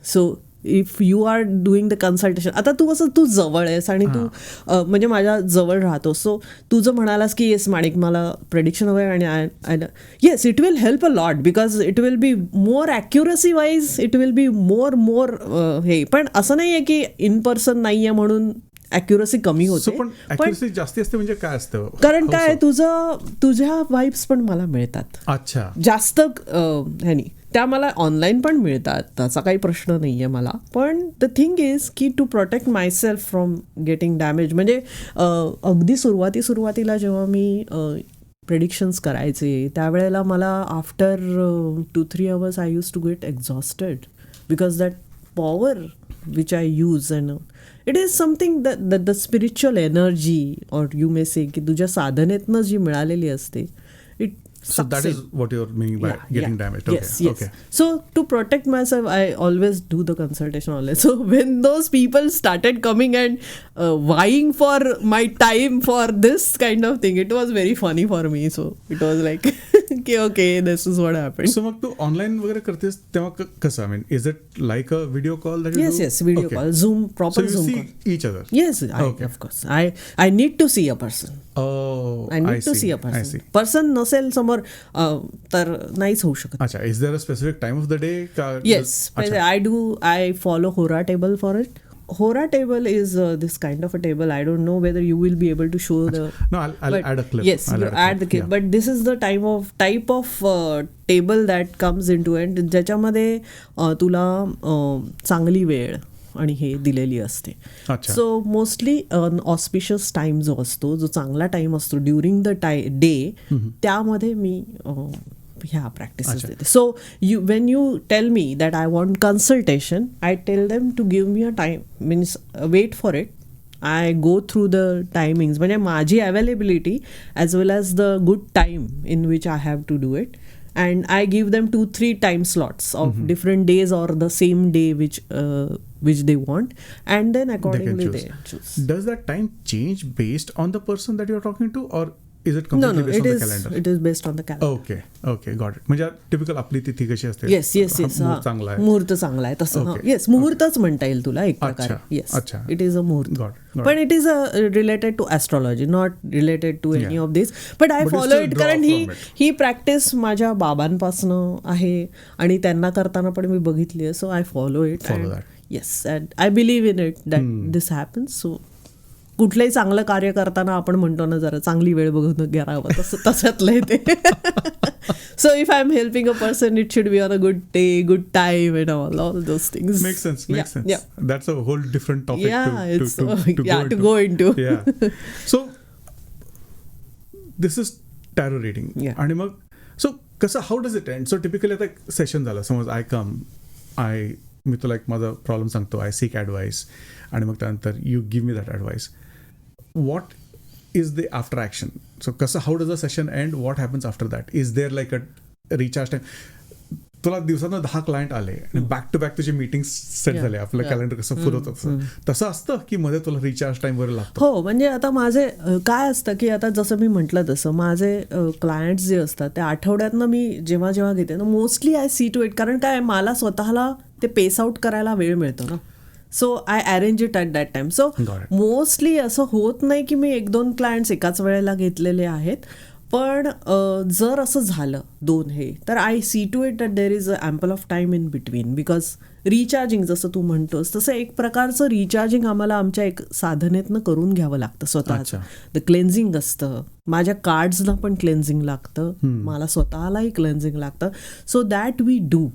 So if you are doing the consultation, आता तू असं तू जवळ आहेस आणि तू म्हणजे माझ्या जवळ राहतो, सो तू जर म्हणालास की येस माणिक मला प्रेडिक्शन हवं आहे आणि yes it will help a lot because it will be more accuracy wise it will be more हे, पण असं नाही आहे की इन पर्सन नाही आहे म्हणून ॲक्युरसी कमी So, होते. पण accuracy जास्ती असते म्हणजे काय असतं? कारण How काय so? तुझ्या वाईब्स पण मला मिळतात अच्छा. जास्त ह्यानी, त्या मला ऑनलाईन पण मिळतात, त्याचा काही प्रश्न नाही आहे मला. पण द थिंग इज की to protect myself from getting damage, म्हणजे अगदी सुरुवातीला जेव्हा मी प्रेडिक्शन्स करायचे त्यावेळेला मला after 2-3 hours I use to get exhausted because that power which I use and it is something the spiritual energy or you may say की तुझ्या साधनेतनं जी मिळालेली असते it. So that is what you're meaning by getting damaged. Okay. Yes, yes. Okay. So to protect myself, I always do the consultation online. So when those people started coming and vying for my time for this kind of thing, it was very funny for me. So it was like, okay, this is what happened. So मग तू online वगैरे करतेस तेव्हा कसं? I mean, is it like a video call that you do? Yes, video Okay. call, Zoom, proper So you Zoom see call. each other? Yes, Okay. of course. I need to see a person. Oh, I need to see a I person. see. Person नसेल समोर तर नाहीच होऊ शकत. अच्छा. Is there a specific time of the day? Yes, अच्छा. I follow Hora table for it. Hora table is this kind of a table. I don't know whether you will be able to show the. No, I'll but add a clip. Yes, I'll you add the clip. Yeah. But this is the type of table that comes into it. ज्याच्यामध्ये तुला चांगली वेळ आणि हे दिलेली असते. अच्छा. So mostly auspicious time जो असतो, जो चांगला टाइम असतो ड्युरिंग द डे, त्यामध्ये मी ह्या प्रॅक्टिसेस देते. So when you tell me that I want consultation, I tell them to give me a time, means wait for it. I go through the timings, म्हणजे माझी availability as well as the good time in which I have to do it. And I give them 2-3 time slots of different days or the same day which they want, and then accordingly they choose. Does that time change based on the person that you're talking to, or is it completely based on the calendar? It is based on the calendar. Okay, got it. म्हणजे typical आपली तिथी कशी असते? Yes. मुहूर्त चांगला आहे. मुहूर्त चांगला आहे तसं. येस, मुहूर्तच म्हणता येईल तुला एक प्रकारे. Yes, it is a muhurat. पण it is related to astrology, not related to any of this. But I follow it, कारण ही प्रॅक्टिस माझ्या बाबांपासनं आहे आणि त्यांना करताना पण मी बघितली आहे. So I follow it. Yes, I believe in it that this happens. So कुठलंही चांगलं कार्य करताना आपण म्हणतो ना जरा चांगली वेळ बघून घ्यावं, तशातलं ते. So if I am helping a person, it should be on a good day, good time and all those things. Makes sense. That's a whole different topic to go into. Yeah. So this is tarot reading. आणि मग so कसं, how does it end? So typically आता एक session झालं, समज आय कम, मी तुला एक माझा problem सांगतो, आय सीक ॲडवाईस, आणि मग त्यानंतर you give me that advice. What is the after action? So कसं, how does the session end? What happens after that? Is there like a recharge time? तुला दिवसानं 10 क्लायंट आले आणि बॅक टू बॅक तुझे meeting set झाले, आपलं calendar कसं full होतं तसं असतं की मध्ये तुला रिचार्ज टाइम वगैरे लागतो? हो, म्हणजे आता माझे काय असतं की आता जसं मी म्हटलं तसं माझे क्लायंट्स जे असतात त्या आठवड्यातनं मी जेव्हा घेते ना, mostly I see to it. कारण काय, मला स्वतःला ते पेस आउट करायला वेळ मिळतो ना. So I arrange it at that time. So mostly असं होत नाही की मी 1-2 क्लायंट्स एकाच वेळेला घेतलेले आहेत. पण जर असं झालं दोन हे, तर I see to it that there is a ample of time in between, because recharging जसं तू म्हणतोस तसं एक प्रकारचं रिचार्जिंग आम्हाला आमच्या एक साधनेतनं करून घ्यावं लागतं स्वतःचं. द क्लेन्झिंग असतं, माझ्या कार्ड्सना पण क्लेन्झिंग लागतं, मला स्वतःलाही क्लेन्झिंग लागतं. So that we do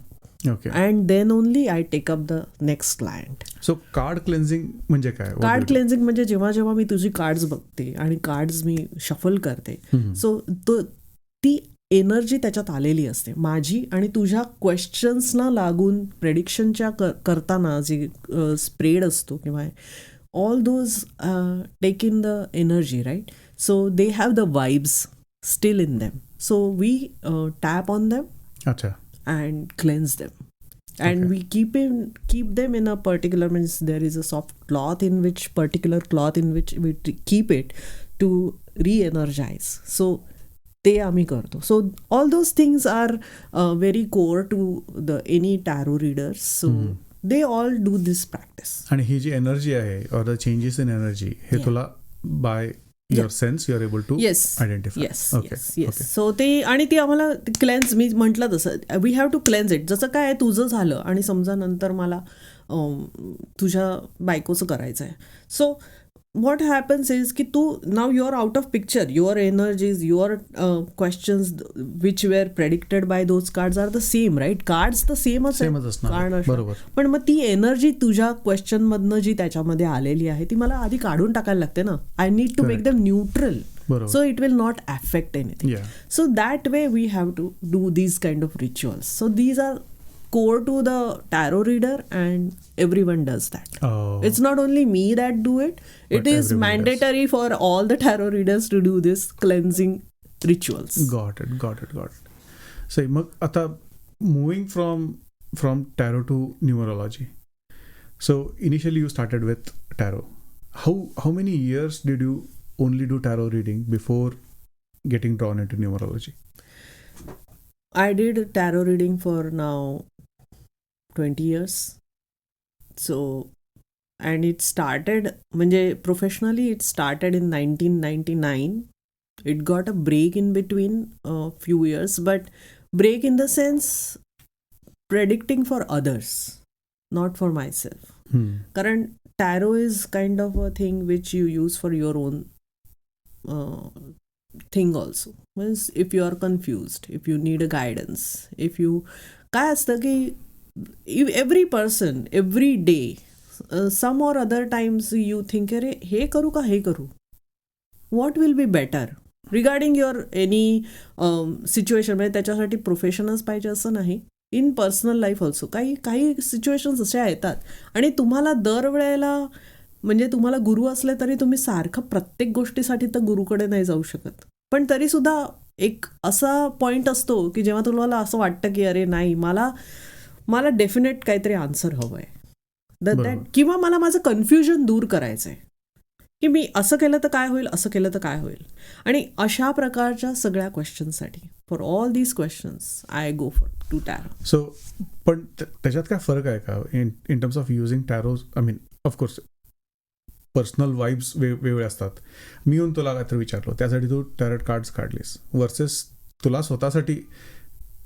okay. And then only I take up the next client. So card cleansing म्हणजे काय? कार्ड क्लेन्झिंग म्हणजे जेव्हा जेव्हा मी तुझी कार्ड्स बघते आणि कार्ड्स मी शफल करते, सो ती एनर्जी त्याच्यात आलेली असते माझी, आणि तुझ्या क्वेश्चन्सना लागून प्रेडिक्शनच्या करताना जे स्प्रेड असतो किंवा all those take in the energy, right? So they have the vibes still in them, so we tap on them अच्छा and cleanse them, and we keep them in a particular, means there is a soft cloth in which we keep it to re-energize. So ते आम्ही करतो. So all those things are very core to the any tarot readers, so they all do this practice. आणि ही जी energy आहे or the changes in energy हे तुला by your sense you are able to identify. Yes. So ते, आणि ती आम्हाला clans, मी म्हटलं तसं we have to cleanse it. जसं काय तुझं झालं आणि समजा नंतर मला तुझ्या बायकोचं करायचं आहे, सो what happens is की तू now you are out of picture, your energies, your questions which were predicted by those cards are the same, right? Cards the same असणार, बरोबर. पण मग ती एनर्जी तुझ्या क्वेश्चन मधनं जी त्याच्यामध्ये आलेली आहे ती मला आधी काढून टाकायला लागते ना. I need to make them neutral, so it will not affect anything. So that way we have to do these kind of rituals. So these are core to the tarot reader and everyone does that. It's not only me that do it, it is mandatory for all the tarot readers to do this cleansing rituals. Got it. So मग आता moving from tarot to numerology. So initially you started with tarot. How many years did you only do tarot reading before getting drawn into numerology? I did tarot reading for now 20 years. So, and it started, म्हणजे professionally it started in 1999. It got a break in between a few years, but break in the sense predicting for others, not for myself. कारण tarot is kind of a thing which you use for your own thing also. Means if you are confused, if you need a guidance, if you, काय असतं की every person, every day, some or other times you think, अरे हे करू का हे करू, what will be better regarding your any situation. म्हणजे त्याच्यासाठी प्रोफेशनच पाहिजे असं नाही, इन पर्सनल लाईफ ऑल्सो काही सिच्युएशन्स अशा येतात आणि तुम्हाला दरवेळेला, म्हणजे तुम्हाला गुरु असले तरी तुम्ही सारखं प्रत्येक गोष्टीसाठी तर गुरुकडे नाही जाऊ शकत, पण तरी सुद्धा एक असा पॉइंट असतो की जेव्हा तुम्हाला असं वाटतं की अरे नाही, मला डेफिनेट काहीतरी आन्सर हवं आहे, किंवा मला माझं कन्फ्युजन दूर करायचं आहे की मी असं केलं तर काय होईल, असं केलं तर काय होईल. आणि अशा प्रकारच्या सगळ्या क्वेश्चन्ससाठी, for all these questions I go for to tarot. So पण त्याच्यात काय फरक आहे का in terms of using tarot? I mean of course personal vibes वेगवेगळे असतात. मी येऊन तुला काहीतरी विचारलो, त्यासाठी तू टॅरोट कार्ड्स काढलीस, वर्सेस तुला स्वतःसाठी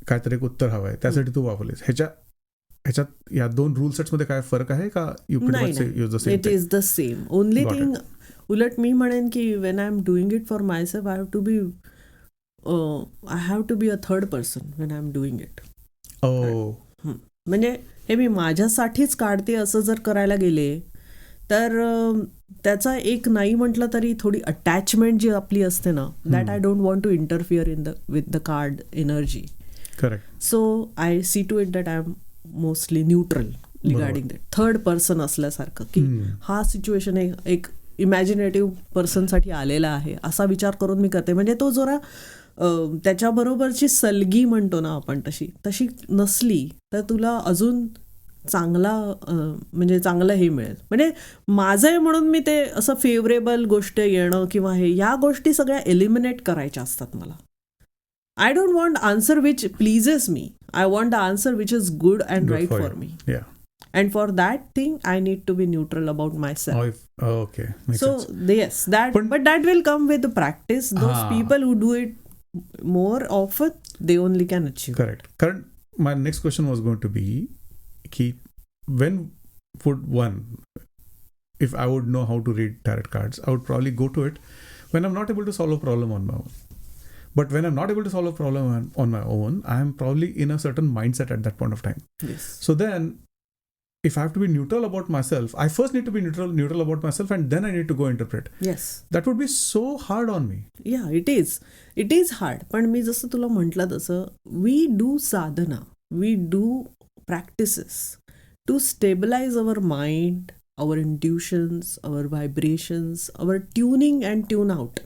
काहीतरी एक उत्तर हवं आहे, त्यासाठी तू वापरलीस. ह्याच्यात या दोन रूल सेट्समध्ये काय फरक आहे का? It is the same. Only thing, उलट मी म्हणेन की when I am doing it for myself, I have to be a third person when I am doing it. म्हणजे हे मी माझ्यासाठीच काढते असं जर करायला गेले तर त्याचा एक नाही म्हटलं तरी थोडी अटॅचमेंट जी आपली असते ना, that I don't want to interfere with the card energy. Correct. So I see to it that I am mostly neutral regarding that. Third person असल्यासारखं की हा सिच्युएशन एक इमॅजिनेटिव्ह पर्सनसाठी आलेला आहे असा विचार करून मी करते. म्हणजे तो जरा त्याच्याबरोबरची सलगी म्हणतो ना आपण, तशी नसली तर तुला अजून चांगला म्हणजे चांगलं हे मिळेल. म्हणजे माझं आहे म्हणून मी ते असं फेवरेबल गोष्ट येणं किंवा हे या गोष्टी सगळ्या एलिमिनेट करायच्या असतात मला. I don't want answer which pleases me, I want the answer which is good and right for me. And for that thing, I need to be neutral about myself. Okay. Makes so sense. Yes, but that will come with the practice. Those people who do it more often, they only can achieve. Correct. My next question was going to be, when would one, if I would know how to read tarot cards, I would probably go to it when I'm not able to solve a problem on my own. But when I'm not able to solve a problem on my own, I'm probably in a certain mindset at that point of time. Yes. So then, if I have to be neutral about myself, I first need to be neutral about myself, and then I need to go interpret. Yes. That would be so hard on me. Yeah, it is. It is hard. पण मी जसं तुला म्हटलं तसं, we do sadhana, we do practices to stabilize our mind, our intuitions, our vibrations, our tuning and tune out.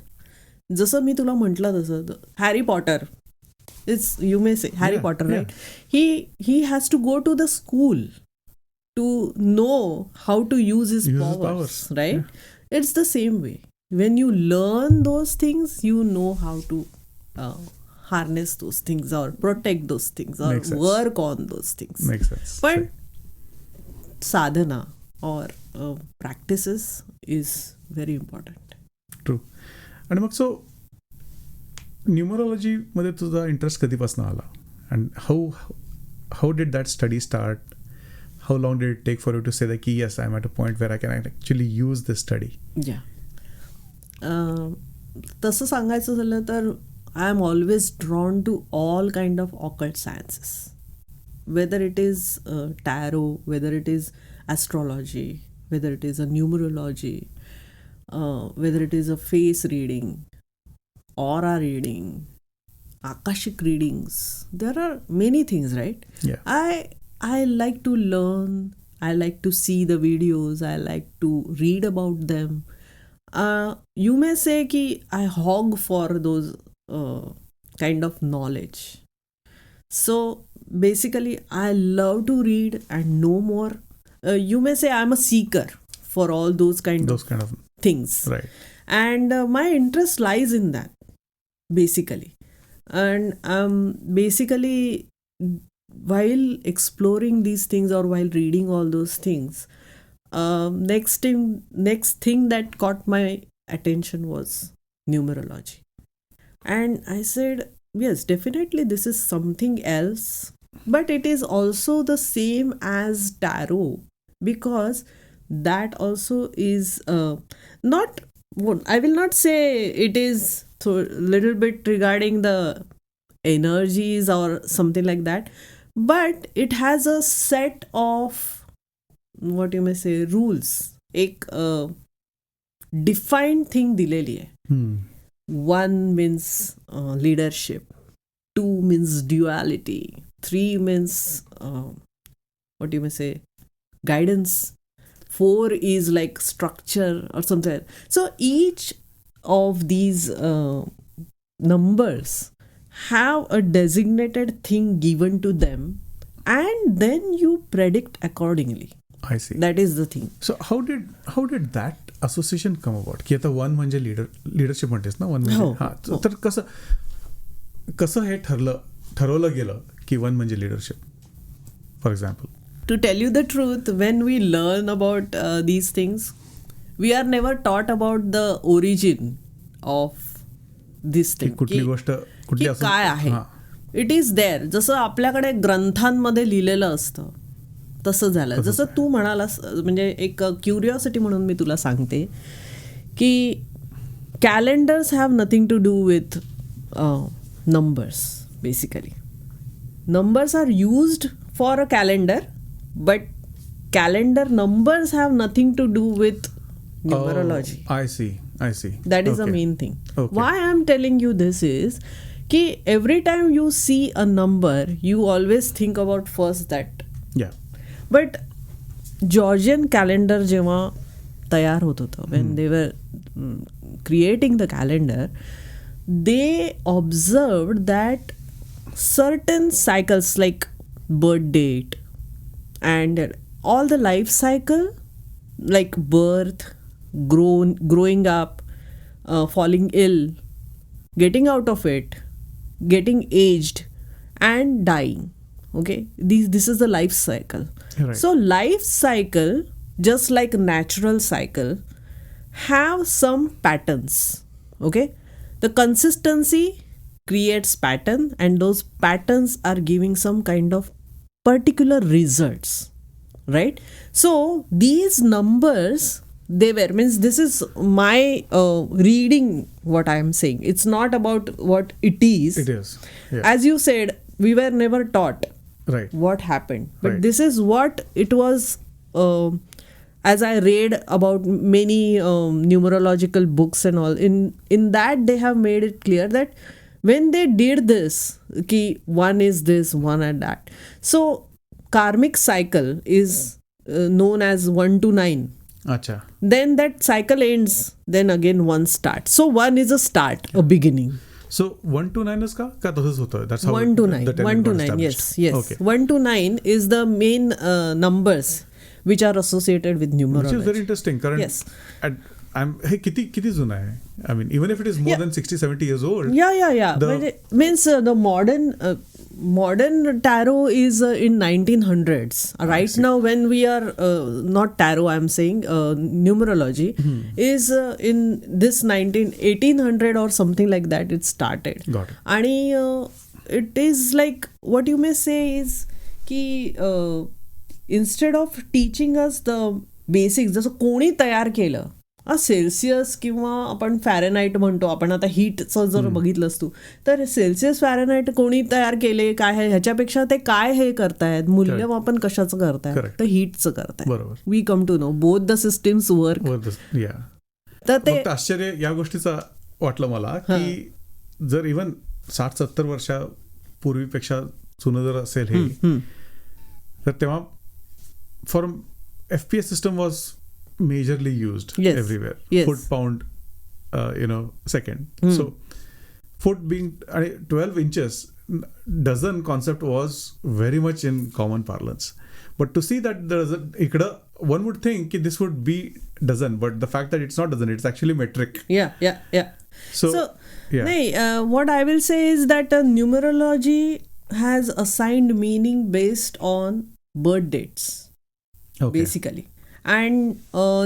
जसं मी तुला म्हटलं तसं, Harry Potter, it's you may say Harry Potter, right? He has to go to the school to know how to use his powers, right? Yeah. It's the same way. When you learn those things, you know how to harness those things or protect those things or work on those things. Makes sense. But sadhana or practices is very important. True. आणि मग सो numerology मध्ये तुझा interest कधीपासून आला? And how did that study start? How long did it take for you to say that yes, I'm at a point where I can actually use this study? Yeah. तसं सांगायचं झालं तर I am always drawn to all kind of occult sciences. Whether it is tarot, whether it is astrology, whether it is a numerology, whether it is a face reading, aura reading, akashic readings. There are many things, right? Yeah. I like to learn, I like to see the videos, I like to read about them. You may say कि I hog for those kind of knowledge. So basically I love to read and know more. You may say I'm a seeker for all those kind of things. Right. And my interest lies in that, basically. And basically, while exploring these things or while reading all those things, next thing that caught my attention was numerology. And I said, yes, definitely this is something else, but it is also the same as tarot, because that also is not, I will not say it is a little bit regarding the energies or something like that, but it has a set of, what you may say, rules. एक defined thing दिलेली आहे. 1 means leadership, 2 means duality, 3 means what you may say, guidance, 4 is like structure or something. So each of these numbers have a designated thing given to them, and then you predict accordingly. I see. That is the thing. So how did that association come about? की आता 1 म्हणजे leadership म्हणतेस ना, 1 म्हणजे तर कसं हे ठरवलं गेलं की 1 म्हणजे leadership, for example? To tell you the truth, when we learn about these things, we are never taught about the origin of this thing. कुठली गोष्ट कुठली काय आहे. It is there. जसं आपल्याकडे ग्रंथांमध्ये लिहिलेलं असतं तसं झालं. जसं तू म्हणालास, म्हणजे एक क्युरिओसिटी म्हणून मी तुला सांगते की calendars have nothing to do with numbers. Basically numbers are used for a calendar, but calendar numbers have nothing to do with numerology. I see. That is the main thing. Okay. Why I am telling you this is कि every time you see a number, you always think about first that. Yeah. But Georgian calendar जेव्हा तयार होत होतं, when they were creating the calendar, they observed that certain cycles like birth date and all the life cycle, like birth, growing up, falling ill, getting out of it, getting aged and dying. Okay, this is the life cycle. Right. So life cycle, just like natural cycle, have some patterns. Okay, the consistency creates pattern, and those patterns are giving some kind of particular results, right? So these numbers, they were, means this is my reading what I am saying. It's not about what it is. It is. Yeah. As you said, we were never taught Right. what happened, but Right. this is what it was. As I read about many numerological books and all, in that they have made it clear that when they did this, ki one is this, one and that, so karmic cycle is known as 1 to 9. Acha. Then that cycle ends, then again one starts. So one is a start, a beginning. So 1 to 9 is का तसंच होतं? That's how 1 to 9. the tenant 1 to got 9, established. yes. Okay. 1 to 9 is the main numbers which are associated with numerology. Which is very interesting. Current, Yes. हे किती जुना आहे? I mean, even if it is more than 60-70 years old. Yeah. The- But it means the modern tarot is in 1900s. Right now, when we are not tarot, I'm saying numerology is in this 1800 or something like that. It started. Got it. And it is like what you may say is ki instead of teaching us the basics, जसं कोणी तयार केलं, Celsius किंवा आपण Fahrenheit म्हणतो, आपण आता हीटचं जर बघितलंस तू, तर सेल्सिअस फॅरेनाईट कोणी तयार केले, काय आहे ह्याच्यापेक्षा ते काय हे करतायत, मूल्यमापन कशाचं करतायत, Correct. तर हीटचं करतायत. बरोबर. We come to know both the systems work. Yeah. तर ते फक्त आश्चर्य या गोष्टीचं वाटलं मला की जर इव्हन 60-70 वर्षापूर्वीपेक्षा जुनं जर असेल हे, तर तेव्हा for FPS system was majorly used Yes. everywhere. Yes. Foot pound, second. So foot being 12 inches, dozen concept was very much in common parlance. But to see that there is one would think that this would be dozen, but the fact that it's not dozen, it's actually metric. Yeah. So, yeah. No, what I will say is that numerology has assigned meaning based on birth dates, Okay. basically. And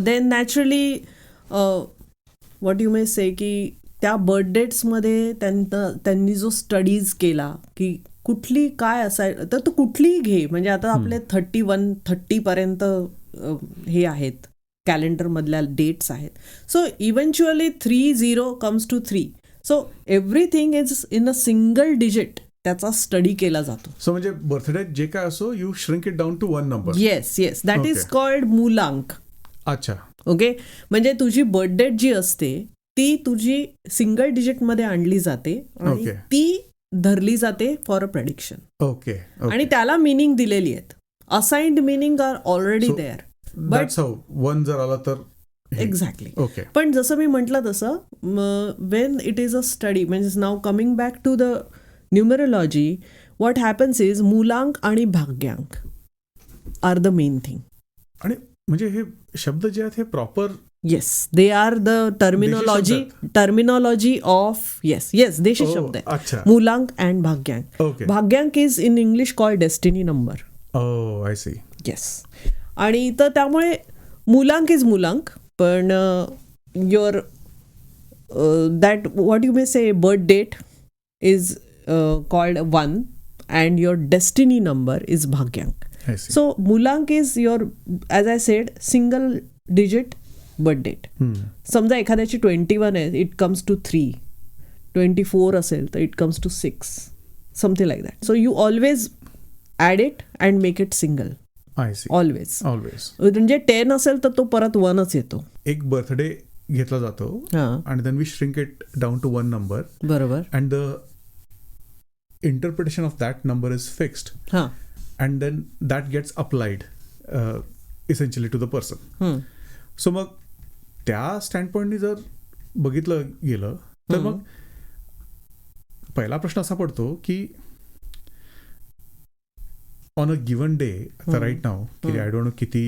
then naturally, what you may say की त्या birth डेट्समध्ये त्यांनी जो studies केला की कुठली काय असाय, तर तू कुठलीही घे, म्हणजे आता आपले 30 पर्यंत हे आहेत कॅलेंडरमधल्या डेट्स आहेत. So eventually 30 comes to 3. So everything is in a single digit, त्याचा स्टडी केला जातो. सो म्हणजे बर्थडे जे काय असो, you shrink it down to 1 number. Yes, that is called मूलांक. अच्छा. ओके, म्हणजे तुझी बर्थ डेट जी असते ती तुझी सिंगल डिजिटमध्ये आणली जाते आणि Okay. ती धरली जाते फॉर अ प्रेडिक्शन. ओके. आणि त्याला मिनिंग दिलेली आहेत. Assigned meaning are already So, there. That's how 1 जर आला तर एक्झॅक्टली. ओके. पण जसं मी म्हटलं तसं, when it is a study, म्हणजे नाव coming back to the numerology, what happens is मूलांक आणि भाग्यांक आर द मेन थिंग. आणि म्हणजे हे शब्द जे आहेत हे proper. Yes, they are the terminology of yes देशी शब्द आहे. अच्छा. मूलांक अँड भाग्यांक. ओके. भाग्यांक is in English called destiny number. I see. Yes. आणि तर त्यामुळे मूलांक इज मूलांक, पण your that what you may say birth date is called 1 and your destiny number is भाग्यांक. I see. So मूलांक is your, as I said, single digit birth date. समजा एखाद्याची 21 आहे, it comes to 3. 24 असेल तर it comes to 6. Something like that. So you always add it and make it single. I see. Always. म्हणजे 10 असेल तर तो परत 1च येतो. एक बर्थडे घेतला जातो आणि then we shrink it down to 1 number. बरोबर. And the interpretation of that number is fixed. And then that gets applied essentially to the person. So मग त्या स्टँडपॉइंटनी जर बघितलं गेलं तर मग पहिला प्रश्न असा पडतो की ऑन अ गिवन डे, आता राईट नाव की आय डोंट नो किती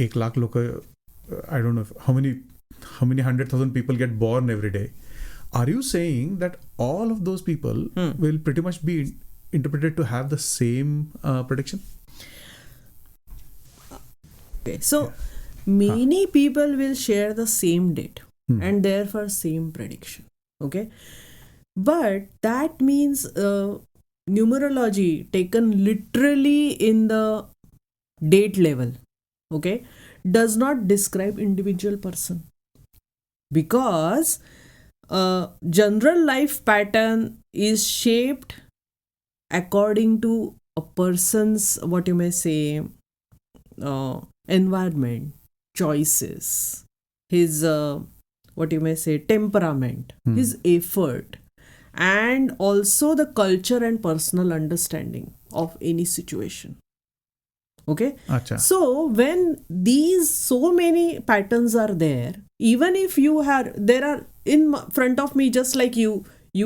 1 लाख लोक, आय don't know how many 100,000 people get born every day. Are you saying that all of those people will pretty much be interpreted to have the same prediction? Okay, so many people will share the same date and therefore same prediction. Okay, But that means numerology taken literally in the date level, okay, does not describe individual person, because general life pattern is shaped according to a person's, what you may say, environment, choices, his what you may say, temperament, his effort, and also the culture and personal understanding of any situation. Okay. Acha. So when these so many patterns are there, even if you have, there are in front of me, just like you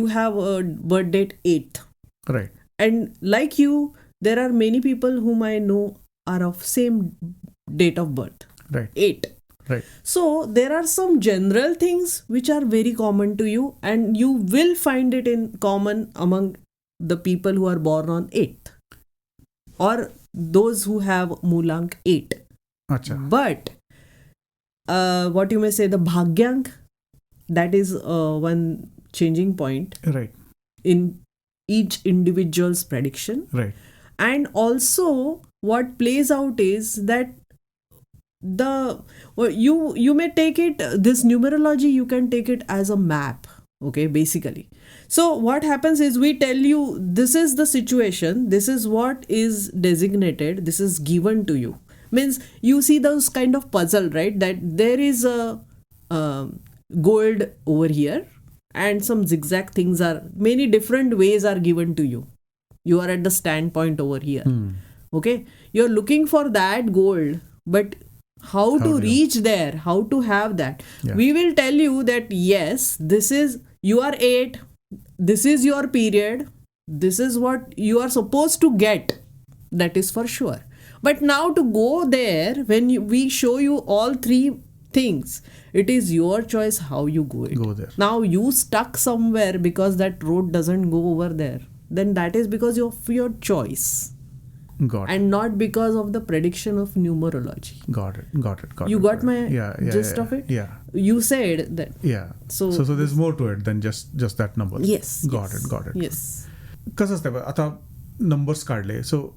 have a birth date 8th, Right. and like you, there are many people whom I know are of same date of birth, Right. 8. Right. So there are some general things which are very common to you, and you will find it in common among the people who are born on 8th, or those who have Moolank 8. Acha. But what you may say, the Bhagyank, that is one changing point Right. in each individual's prediction. Right. And also what plays out is that you may take it, this numerology, you can take it as a map, okay, basically. So what happens is, we tell you this is the situation, this is what is designated, this is given to you. Means you see those kind of puzzle, right, that there is a gold over here, and some zigzag things are, many different ways are given to you. You are at the standpoint over here. Okay, you're looking for that gold, but how to reach there, how to have that. Yeah. We will tell you that yes, this is, you are 8, this is your period, this is what you are supposed to get, that is for sure. But now to go there, when we show you all 3 things, it is your choice how you go it. Go there. Now you stuck somewhere because that road doesn't go over there, then that is because of your choice, Got it. and not because of the prediction of numerology. Got it. You got my gist yeah, of it? Yeah. You said that. Yeah. So there's more to it than just that number. Yes. Got yes, it. Yes. कसं असतं आता numbers काढले, सो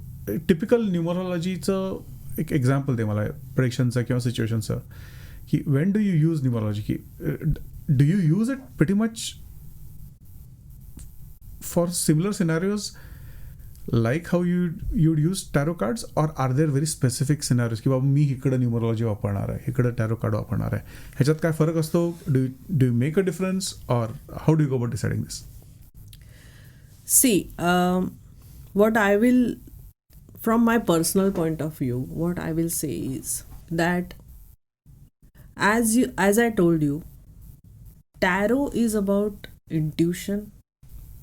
typical न्यूमरॉलॉजीचं एक example दे मला, प्रेडिक्शनचं किंवा सिच्युएशनचं, की when do you use न्यूमरॉलॉजी, की do you use it pretty much for similar scenarios like how you'd use tarot cards, or are there very specific scenarios की बाबा मी इकडं न्यूमरॉलॉजी वापरणार आहे, इकडं टॅरो कार्ड वापरणार आहे, ह्याच्यात काय फरक असतो? Do you make a difference, or how do you go about deciding this? See, what I will, from my personal point of view, what I will say is that as I told you, tarot is about intuition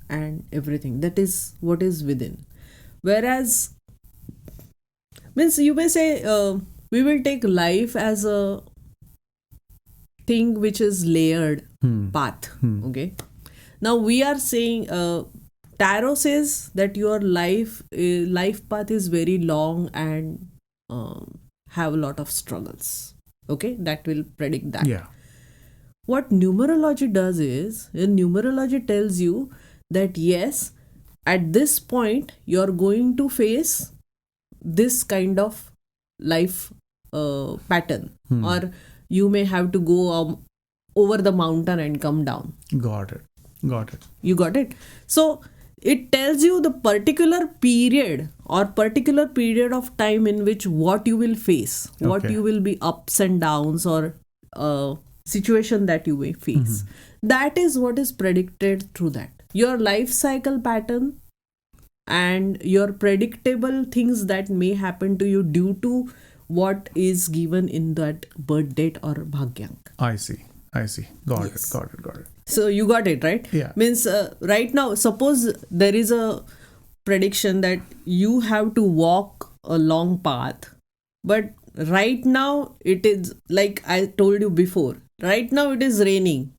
and everything, that is what is within. Whereas, means you may say, we will take life as a thing which is layered path. Okay, now we are saying, tarot says that your life path is very long and have a lot of struggles. Okay, that will predict that. Yeah. What numerology does is, numerology tells you that yes, at this point you're going to face this kind of life pattern, or you may have to go over the mountain and come down. Got it. You got it? So it tells you the particular period or particular period of time in which what you will face, what Okay. you will be ups and downs, or situation that you may face. That is what is predicted through that. Your life cycle pattern and your predictable things that may happen to you due to what is given in that birth date or bhagyank. I see. Got Yes. it. So you got it, right? Yeah. Means right now, suppose there is a prediction that you have to walk a long path, but right now it is, like I told you before, right now it is raining.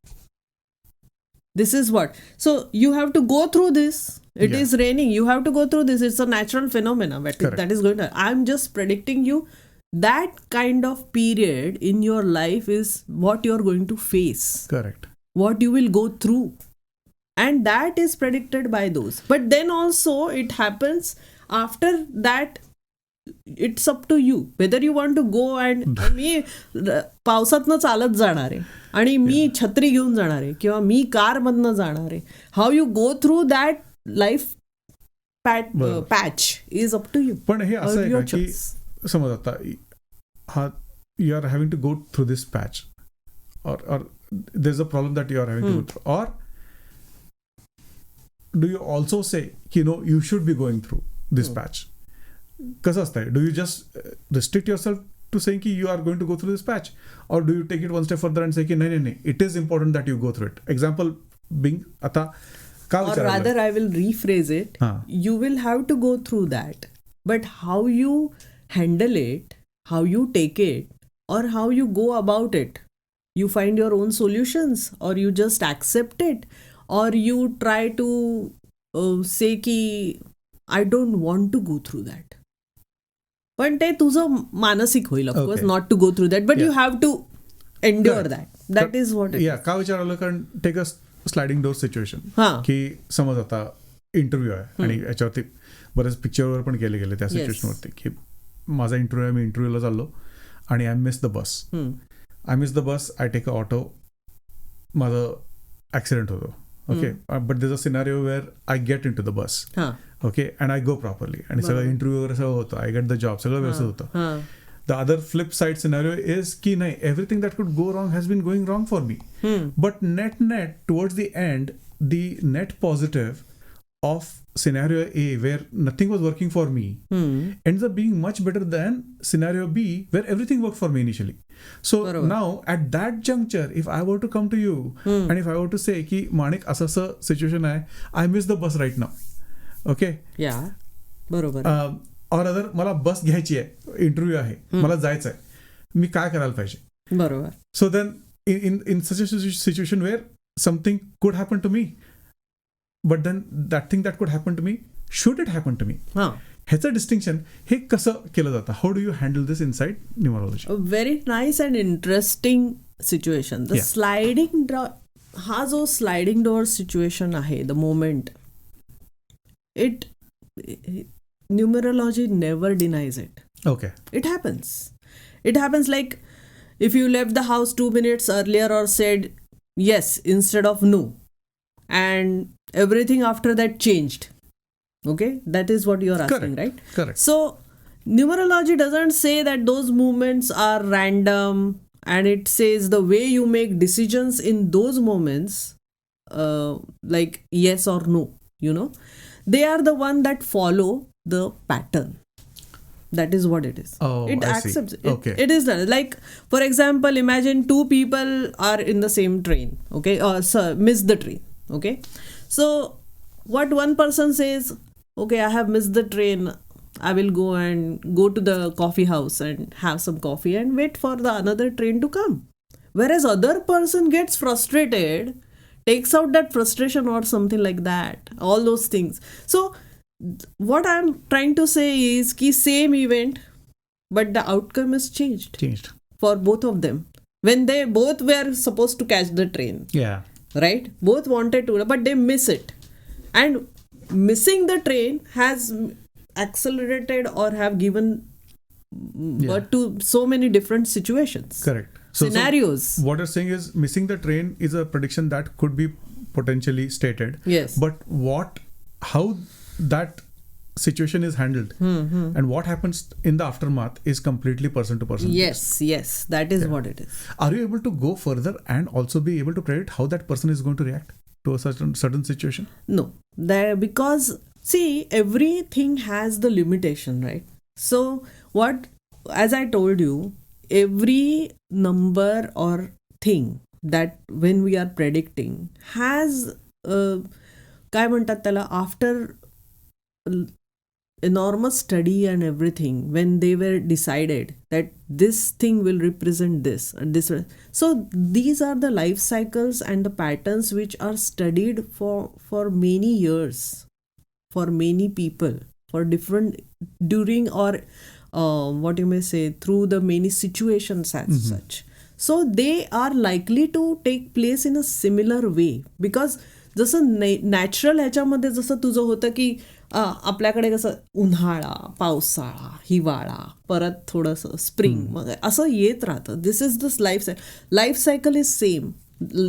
This is what, so you have to go through this. It Yeah. is raining, you have to go through this. It's a natural phenomena, but Correct. that is going to, I'm just predicting you that kind of period in your life is what you're going to face, Correct. what you will go through. and that is predicted by those. But then also it happens after that, it's up to you whether you want to go and मी पावसातनं चालत जाणार आहे आणि मी छत्री घेऊन जाणार आहे किंवा मी कारमधनं जाणार आहे. How you go through that life patch is up to you. पण हे असं आहे का की समज आता हा you are having to go through this patch or there's a problem that you are having to go through, or do you also say you should be going through this patch? कसं असतंय, do you just restrict yourself to saying ki you are going to go through this patch, or do you take it one step further and say ki nahi, it is important that you go through it? Example being आता का or विचारायला? rather I will rephrase it. You will have to go through that, but how you handle it, how you take it, or how you go about it, you find your own solutions, or you just accept it, or you try to say ki I don't want to go through that. पण ते तुझं मानसिक होईल of course, not to go through that, but you have to endure that is what it is. का विचारलं, कारण take a sliding door situation, की समज आता इंटरव्ह्यू आहे आणि याच्यावरती बरेच पिक्चरवर पण गेले त्या सिच्युएशनवरती, की माझा इंटरव्ह्यू आहे, मी इंटरव्ह्यूला चाललो आणि आय miss the bus, I take a auto, माझं ऍक्सिडेंट होतो. Okay, but there's a scenario where I get into the bus, okay, and I go properly, and सगळं इंटरव्ह्यू वगैरे सगळं होतं, I get the job, सगळं व्यवस्थित होतं. The other flip side scenario is की नाही, everything that could go wrong has been going wrong for me, but net towards the end, the net positive of scenario A where nothing was working for me ends up being much better than scenario B where everything worked for me initially. So now at that juncture, if I were to come to you and if I were to say ki Manik asं situation hai, I miss the bus right now, okay, बरोबर, or other मला बस घ्यायची आहे, interview आहे, मला जायचं आहे, मी काय करायला पाहिजे? बरोबर. So then in such a situation where something could happen to me, but then that thing that could happen to me, should it happen to me? ह्याचं डिस्टिंक्शन हे कसं केलं जातं? हाऊ do you handle this inside numerology? Very nice and interesting situation. The sliding हा जो sliding door situation आहे, the moment it numerology never denies it. Okay. It happens like if you left the house 2 minutes earlier or said yes instead of no, and everything after that changed. Okay, that is what you are asking. Correct. Right? Correct. So numerology doesn't say that those movements are random, and it says the way you make decisions in those moments, like yes or no, they are the one that follow the pattern. That is what it is. It accepts it. Okay. It is that. Like, for example, imagine 2 people are in the same train, okay, or miss the train, okay. So what one person says, okay, I have missed the train, I will go to the coffee house and have some coffee and wait for the another train to come. Whereas other person gets frustrated, takes out that frustration or something like that, all those things. So what I'm trying to say is ki same event, but the outcome is changed for both of them when they both were supposed to catch the train. Yeah. Right? Both wanted to, but they miss it. And missing the train has accelerated or have given birth to so many different situations. Correct. Scenarios. So what you're saying is missing the train is a prediction that could be potentially stated. Yes. But how that situation is handled and what happens in the aftermath is completely person to person. Yes, that is what it is. Are you able to go further and also be able to predict how that person is going to react to a certain situation? No, because see, everything has the limitation, right? So as I told you, every number or thing that when we are predicting has काय म्हणतात त्याला, after enormous study and everything, when they were decided that this thing will represent this and this. So these are the life cycles and the patterns which are studied for many years, for many people, for different during or what you may say through the many situations as such. So they are likely to take place in a similar way, because जसं natural ह्याच्यामध्ये जसं तुझं होतं की आपल्याकडे कसं उन्हाळा, पावसाळा, हिवाळा, परत थोडंसं स्प्रिंग, मग असं येत राहतं. This is this life cycle is same,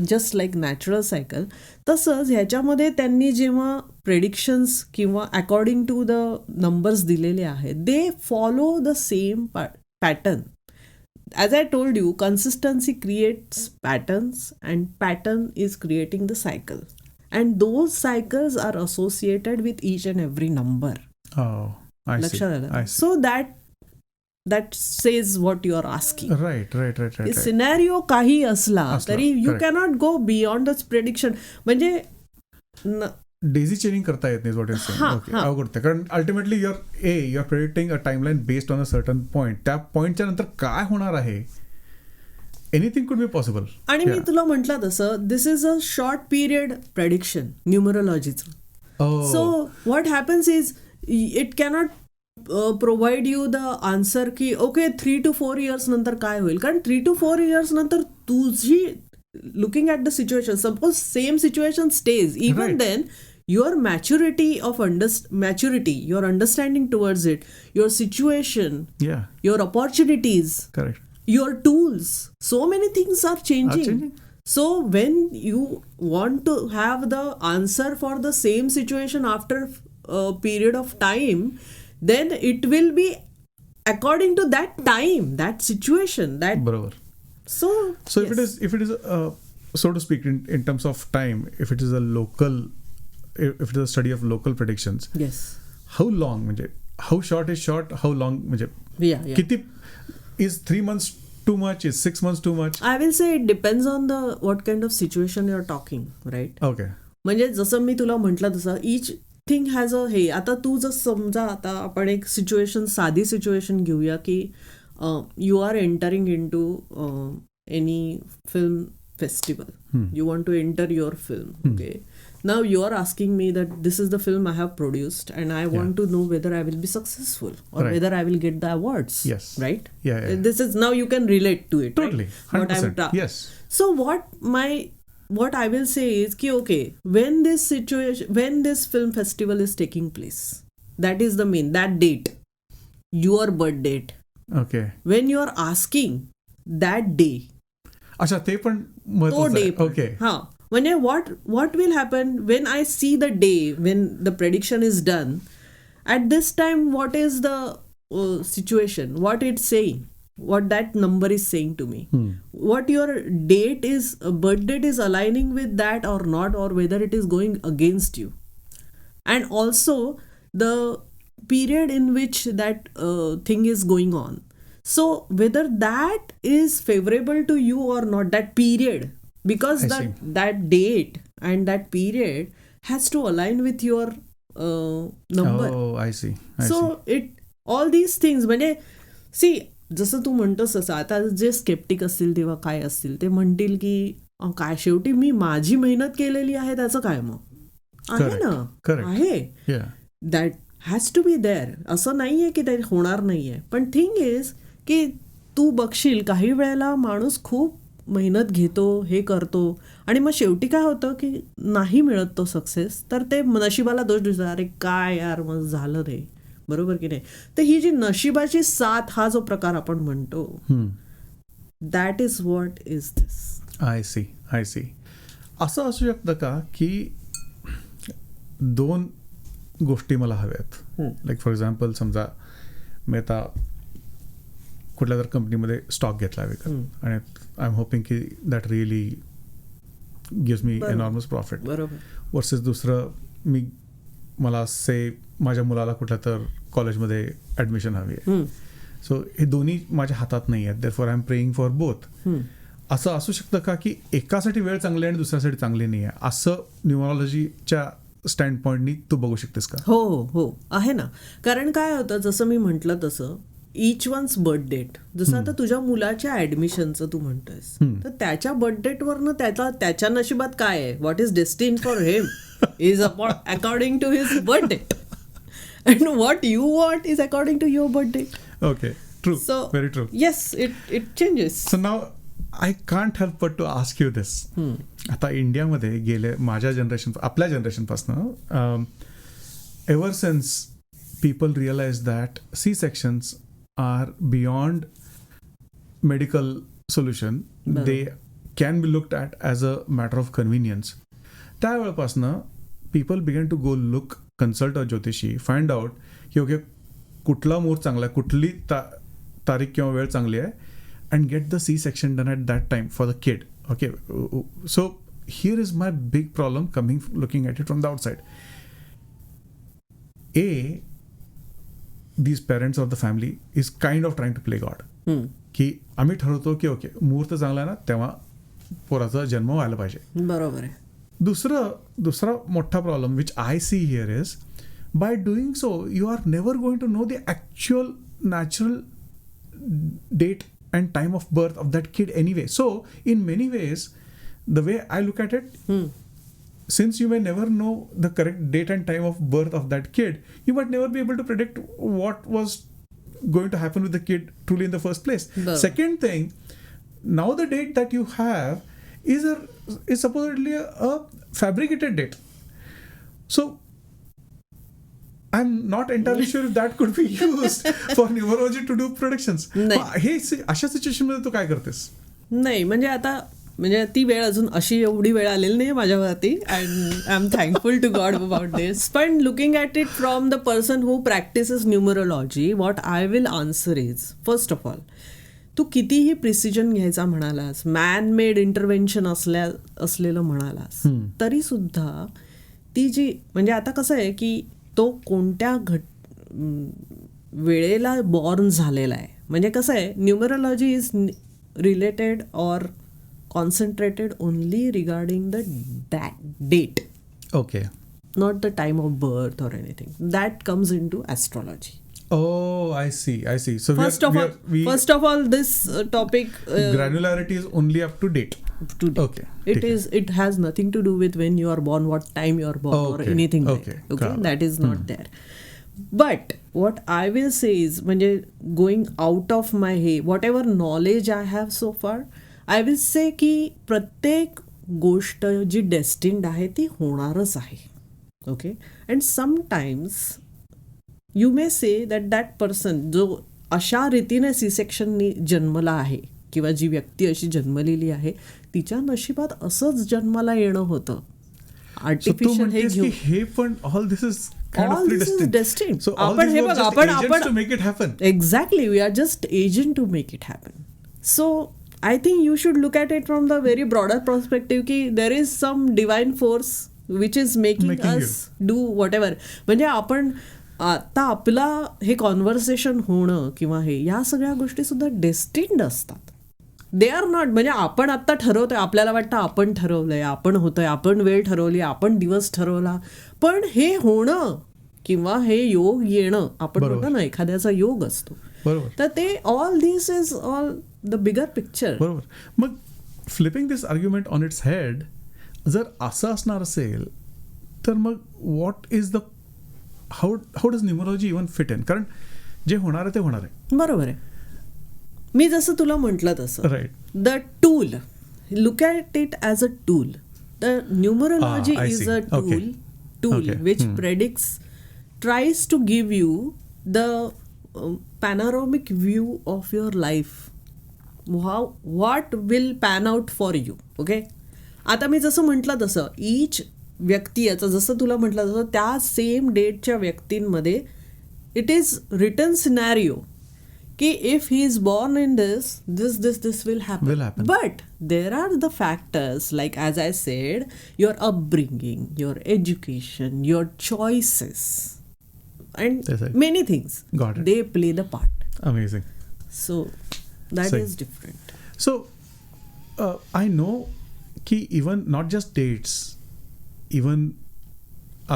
just like natural cycle. तसंच ह्याच्यामध्ये त्यांनी जेव्हा प्रेडिक्शन्स किंवा अकॉर्डिंग टू द नंबर्स दिलेले आहेत, they follow the same pattern. As I told you, consistency creates patterns and pattern is creating the cycle. And those cycles are associated with each and every number. Oh, I see. लक्षात आलं? I see. So that says what you are asking. Right. Scenario काही असला तरी you correct. cannot go beyond its prediction. म्हणजे Daisy चेनिंग करता येत नाही. Okay, अवघड ते. कारण ultimately you're predicting a timeline based on a certain point. त्या पॉइंटच्या नंतर काय होणार आहे, एनिथिंग कुड बी पॉसिबल. आणि मी तुला म्हटलं तसं, this is a short period prediction न्यूमरोलॉजीचं. So what happens is it cannot provide you the answer की ओके 3 to 4 years नंतर काय होईल. कारण 3 to 4 years नंतर तुझी looking at the situation, suppose same situation stays, even Right. then your maturity, your understanding towards it, your situation, your opportunities, correct, your tools, so many things are changing. So when you want to have the answer for the same situation after a period of time, then it will be according to that time, that situation, that बरोबर. So if it is so to speak, in terms of time, if it is a study of local predictions, yes, how long, म्हणजे how short is short, how long, म्हणजे yeah. किती, is 3 months too much, is 6 months too much? I will say it depends on the what kind of situation you're talking, right? Okay. म्हणजे जसं मी तुला म्हटलं तसं each thing has a हे. आता तू जर समजा, आता आपण एक साधी सिच्युएशन घेऊया की you are entering into any film festival. You want to enter your film. Okay. Now you are asking me that this is the film I have produced and I want to know whether I will be successful or whether I will get the awards. Yes. Right? Yeah. This is, now you can relate to it. Totally. Right? 100%. Yes. So what I will say is ki okay, when this film festival is taking place, that is that date, your birth date. Okay. When you are asking that day, अच्छा, ते पण महत्त्वाचं आहे. Okay. हां, म्हणजे what will happen when I see the day when the prediction is done, at this time what is the situation, what it's saying, what that number is saying to me, what your birth date is aligning with that or not, or whether it is going against you, and also the period in which that thing is going on. So whether that is favorable to you or not, that period, because that date and that period has to align with your number. Oh, I see. So all these things, म्हणजे see, जसं तू म्हणतोस तसं, आता जे sceptic असतील तेव्हा काय असतील, ते म्हणतील की काय शेवटी मी माझी मेहनत केलेली आहे त्याचं काय, मग आहे ना, आहे, that has to be there. असं नाहीये की ते होणार नाहीये. पण थिंग इज की तू बघशील काही वेळेला माणूस खूप मेहनत घेतो, हे करतो, आणि मग शेवटी काय होतं की नाही मिळत तो सक्सेस, तर ते नशिबाला दोष देतात, अरे काय यार मग झालं रे, बरोबर की नाही. तर ही जी नशिबाची साथ, हा जो प्रकार आपण म्हणतो, that is what is this. I see. असं असू शकतं का की 2 गोष्टी मला हव्यात. लाईक फॉर एक्झाम्पल, समजा मी आता कुठल्या तर कंपनीमध्ये स्टॉक घेतला विकत, आणि आय एम होपिंग की that really gives me enormous profit. बरोबर. वर्सेस दुसरं, मला से माझ्या मुलाला कुठल्या तर कॉलेजमध्ये ॲडमिशन हवी आहे. सो हे दोन्ही माझ्या हातात नाही आहेत, therefore I am praying for both. असं असू शकतं का की एकासाठी वेळ चांगली आहे आणि दुसऱ्यासाठी चांगली नाही आहे, असं न्यूमरॉलॉजीच्या स्टँड पॉइंटनी तू बघू शकतेस का? हो, आहे ना. कारण काय होतं, जसं मी म्हटलं तसं, इच वन्स बर्थ डेट, जसं आता तुझ्या मुलाच्या ऍडमिशनचं तू म्हणतोयस, तर त्याच्या बर्थ डेटवरनं त्याच्या नशिबात काय आहे, what is destined for him is according to his birth date, and what you want is according to your birth date. Okay, true, very true. Yes, it changes. So now I can't help but to ask you this. आता इंडियामध्ये गेले माझ्या generation, आपल्या जनरेशनपासनं ever since people realize that C-sections are beyond medical solution. They can be looked at as a matter of convenience. त्यावेळेपासनं people began to go look, consult a ज्योतिषी, find out की okay कुठला मुहूर्त चांगला आहे, कुठली तारीख किंवा वेळ चांगली आहे, and get the C-section done at that time for the kid. Okay, so here is my big problem looking at it from the outside. These parents of the family is kind of trying to play God. की आम्ही ठरवतो की okay मुहूर्त चांगला आहे ना तेव्हा पोराचा जन्म व्हायला पाहिजे. बरोबर आहे. दुसरा मोठा problem which I see here is by doing so you are never going to know the actual natural date and time of birth of that kid anyway. So in many ways the way I look at it, since you may never know the correct date and time of birth of that kid, you might never be able to predict what was going to happen with the kid truly in the first place. Second thing, now the date that you have is supposedly a fabricated date. So I'm not entirely sure if that could be used for numerology to do predictions. हे अशा situation मध्ये तू काय करतेस? नाही म्हणजे आता म्हणजे ती वेळ अजून अशी एवढी वेळ आलेली नाही माझ्यावरती, and I am thankful to God about this. पण looking at it from the person who practices numerology, what I will answer is, first of all तू कितीही प्रिसिजन घ्यायचा म्हणालास, मॅन मेड इंटरव्हेन्शन असलेलं म्हणालास, तरीसुद्धा ती जी म्हणजे आता कसं आहे की तो कोणत्या वेळेला बॉर्न झालेला आहे. म्हणजे कसं आहे, numerology is related or concentrated only regarding that date. Okay. Not the time of birth or anything. That comes into astrology. Oh, I see. So first of all, this topic granularity is only up to date. Okay. It has nothing to do with when you are born, what time you are born, or anything like that. Okay, that is not there. But what I will say is, म्हणजे going out of my head, whatever knowledge I have so far, I will से की प्रत्येक गोष्ट जी destined आहे ती होणारच आहे. Okay, and sometimes you may say that person जो अशा रीतीने सी सेक्शननी जन्मला आहे किंवा जी व्यक्ती अशी जन्मलेली आहे तिच्या नशिबात असंच जन्माला येणं होतं. आर्टिफिशियल हे पण ऑल दिस इज डेस्टिन्ड. आपण हे बघ आपण exactly we are just agent to make it happen. So I think you should look at it from the very broader perspective की there is some divine force which is making us do whatever. म्हणजे आपण आता आपला हे conversation होणं किंवा हे या सगळ्या गोष्टी सुद्धा डेस्टिन्ड असतात. दे आर नॉट म्हणजे आपण आत्ता ठरवतोय, आपल्याला वाटतं आपण ठरवलंय, आपण होतोय, आपण वेळ ठरवली, आपण दिवस ठरवला, पण हे होणं किंवा हे योग येणं आपण म्हणतो ना एखाद्याचा योग असतो. तर ते all this is all the bigger picture. बरोबर. मग flipping this argument on its head, जर असं असणार असेल तर मग what is the how does numerology even fit in? कारण जे होणार आहे ते होणार आहे. बरोबर आहे. मी जसं तुला म्हटलं तसं right, the tool, look at it as a tool. The numerology is a tool which predicts, tries to give you the panoramic view of your life. What will pan out for you. Okay, आता मी जसं म्हटलं तसं each व्यक्ती, याचं जसं तुला म्हटलं तसं त्या सेम डेटच्या व्यक्तींमध्ये इट इज रिटन सिनॅरिओ की if he is born in this will happen. But there are the factors like as I said, your upbringing, your education, your choices and many things. Got it. They play the part. Amazing. So that is different. So I know ki even not just dates, even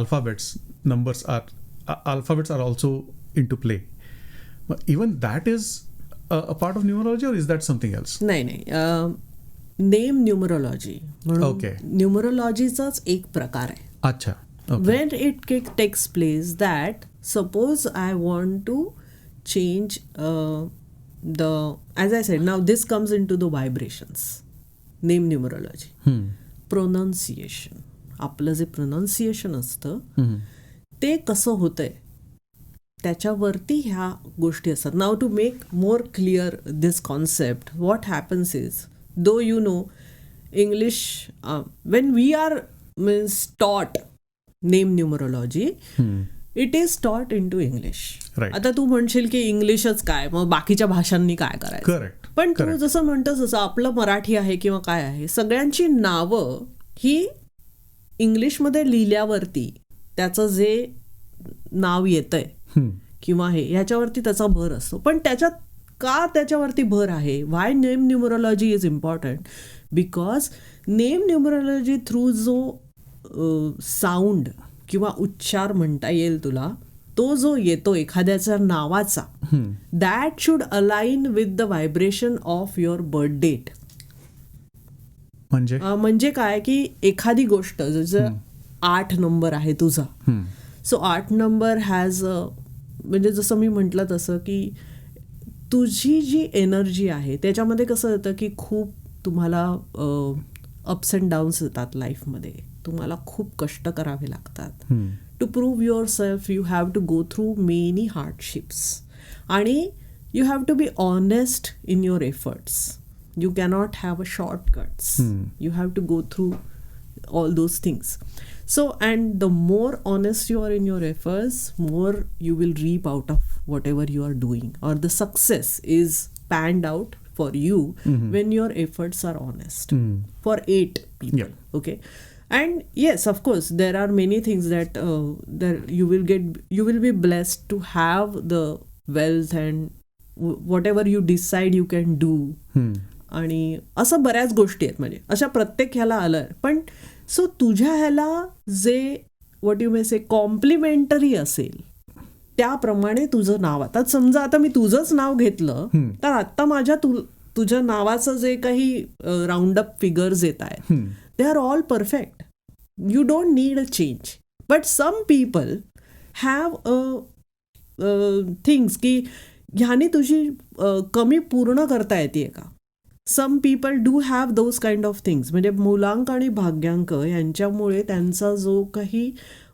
alphabets, numbers are also into play. But even that is a part of numerology, or is that something else? नाही name numerology म्हणून न्यूमरोलॉजीचाच एक प्रकार आहे. अच्छा. When it takes place that suppose I want to change as I said, now this comes into the vibrations, name numerology, pronunciation. आपलं जे pronunciation असतं ते कसं होतंय त्याच्यावरती ह्या गोष्टी असतात. Now to make more clear this concept, what happens is, though you know English, when we are means taught name numerology, it is taught in to English. आता तू म्हणशील की इंग्लिशच काय, मग बाकीच्या भाषांनी काय करायचं. पण तू जसं म्हणतोस तसं आपलं मराठी आहे किंवा काय आहे, सगळ्यांची नावं ही इंग्लिशमध्ये लिहिल्यावरती त्याचं जे नाव येतंय किंवा हे ह्याच्यावरती त्याचा भर असतो. पण त्याच्यात का त्याच्यावरती भर आहे, why name numerology is important, because name numerology through जो साऊंड किंवा उच्चार म्हणता येईल तुला, तो जो येतो एखाद्याच्या नावाचा, that should align with the vibration of your birth date. म्हणजे काय की एखादी गोष्ट जसं 8 नंबर आहे तुझा, सो 8 नंबर हॅज, म्हणजे जसं मी म्हटलं तसं की तुझी जी एनर्जी आहे त्याच्यामध्ये कसं होतं की खूप तुम्हाला अप्स अँड डाऊन्स येतात लाईफमध्ये, तुम्हाला खूप कष्ट करावे लागतात. To prove yourself you have to go through many hardships, and you have to be honest in your efforts. You cannot have a shortcuts. You have to go through all those things. So, and the more honest you are in your efforts, more you will reap out of whatever you are doing, or the success is panned out for you when your efforts are honest. For 8 people. Yeah. Okay. And yes, of course, there are many things that you will be blessed to have the wealth and whatever you decide you can do. आणि असं बऱ्याच गोष्टी आहेत, म्हणजे अशा प्रत्येक ह्याला आलं. पण सो तुझ्या ह्याला जे व्हॉट यू मे से कॉम्प्लिमेंटरी असेल त्याप्रमाणे तुझं नाव. आता समजा आता मी तुझंच नाव घेतलं तर आता माझ्या तुझ्या नावाचं जे काही राऊंड अप फिगर्स येत आहेत they are all perfect. You don't need a change. But some people have things की ह्याने तुझी कमी पूर्ण करता येते का. Some people do have those kind of things. म्हणजे मूलांक आणि भाग्यांक यांच्यामुळे त्यांचा जो काही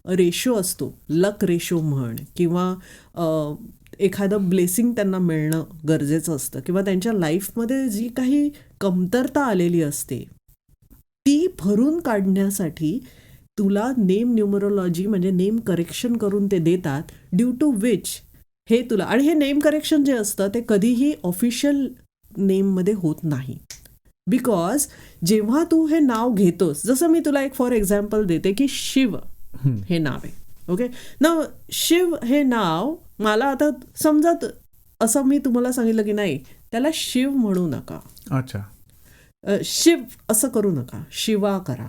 रेशो असतो, लक रेशो म्हण, किंवा एखादं ब्लेसिंग त्यांना मिळणं गरजेचं असतं, किंवा त्यांच्या लाईफमध्ये जी काही कमतरता आलेली असते ती भरून काढण्यासाठी तुला नेम न्यूमरोलॉजी म्हणजे नेम करेक्शन करून ते देतात, ड्यू टू विच हे तुला. आणि हे नेम करेक्शन जे असतं ते कधीही ऑफिशियल नेममध्ये होत नाही. बिकॉज जेव्हा तू हे नाव घेतोस, जसं मी तुला एक फॉर एक्झाम्पल देते की शिव हे नाव आहे. ओके ना, शिव हे नाव मला आता समजा असं मी तुम्हाला सांगितलं की नाही त्याला शिव म्हणू नका, अच्छा शिव असं करू नका, शिवा करा.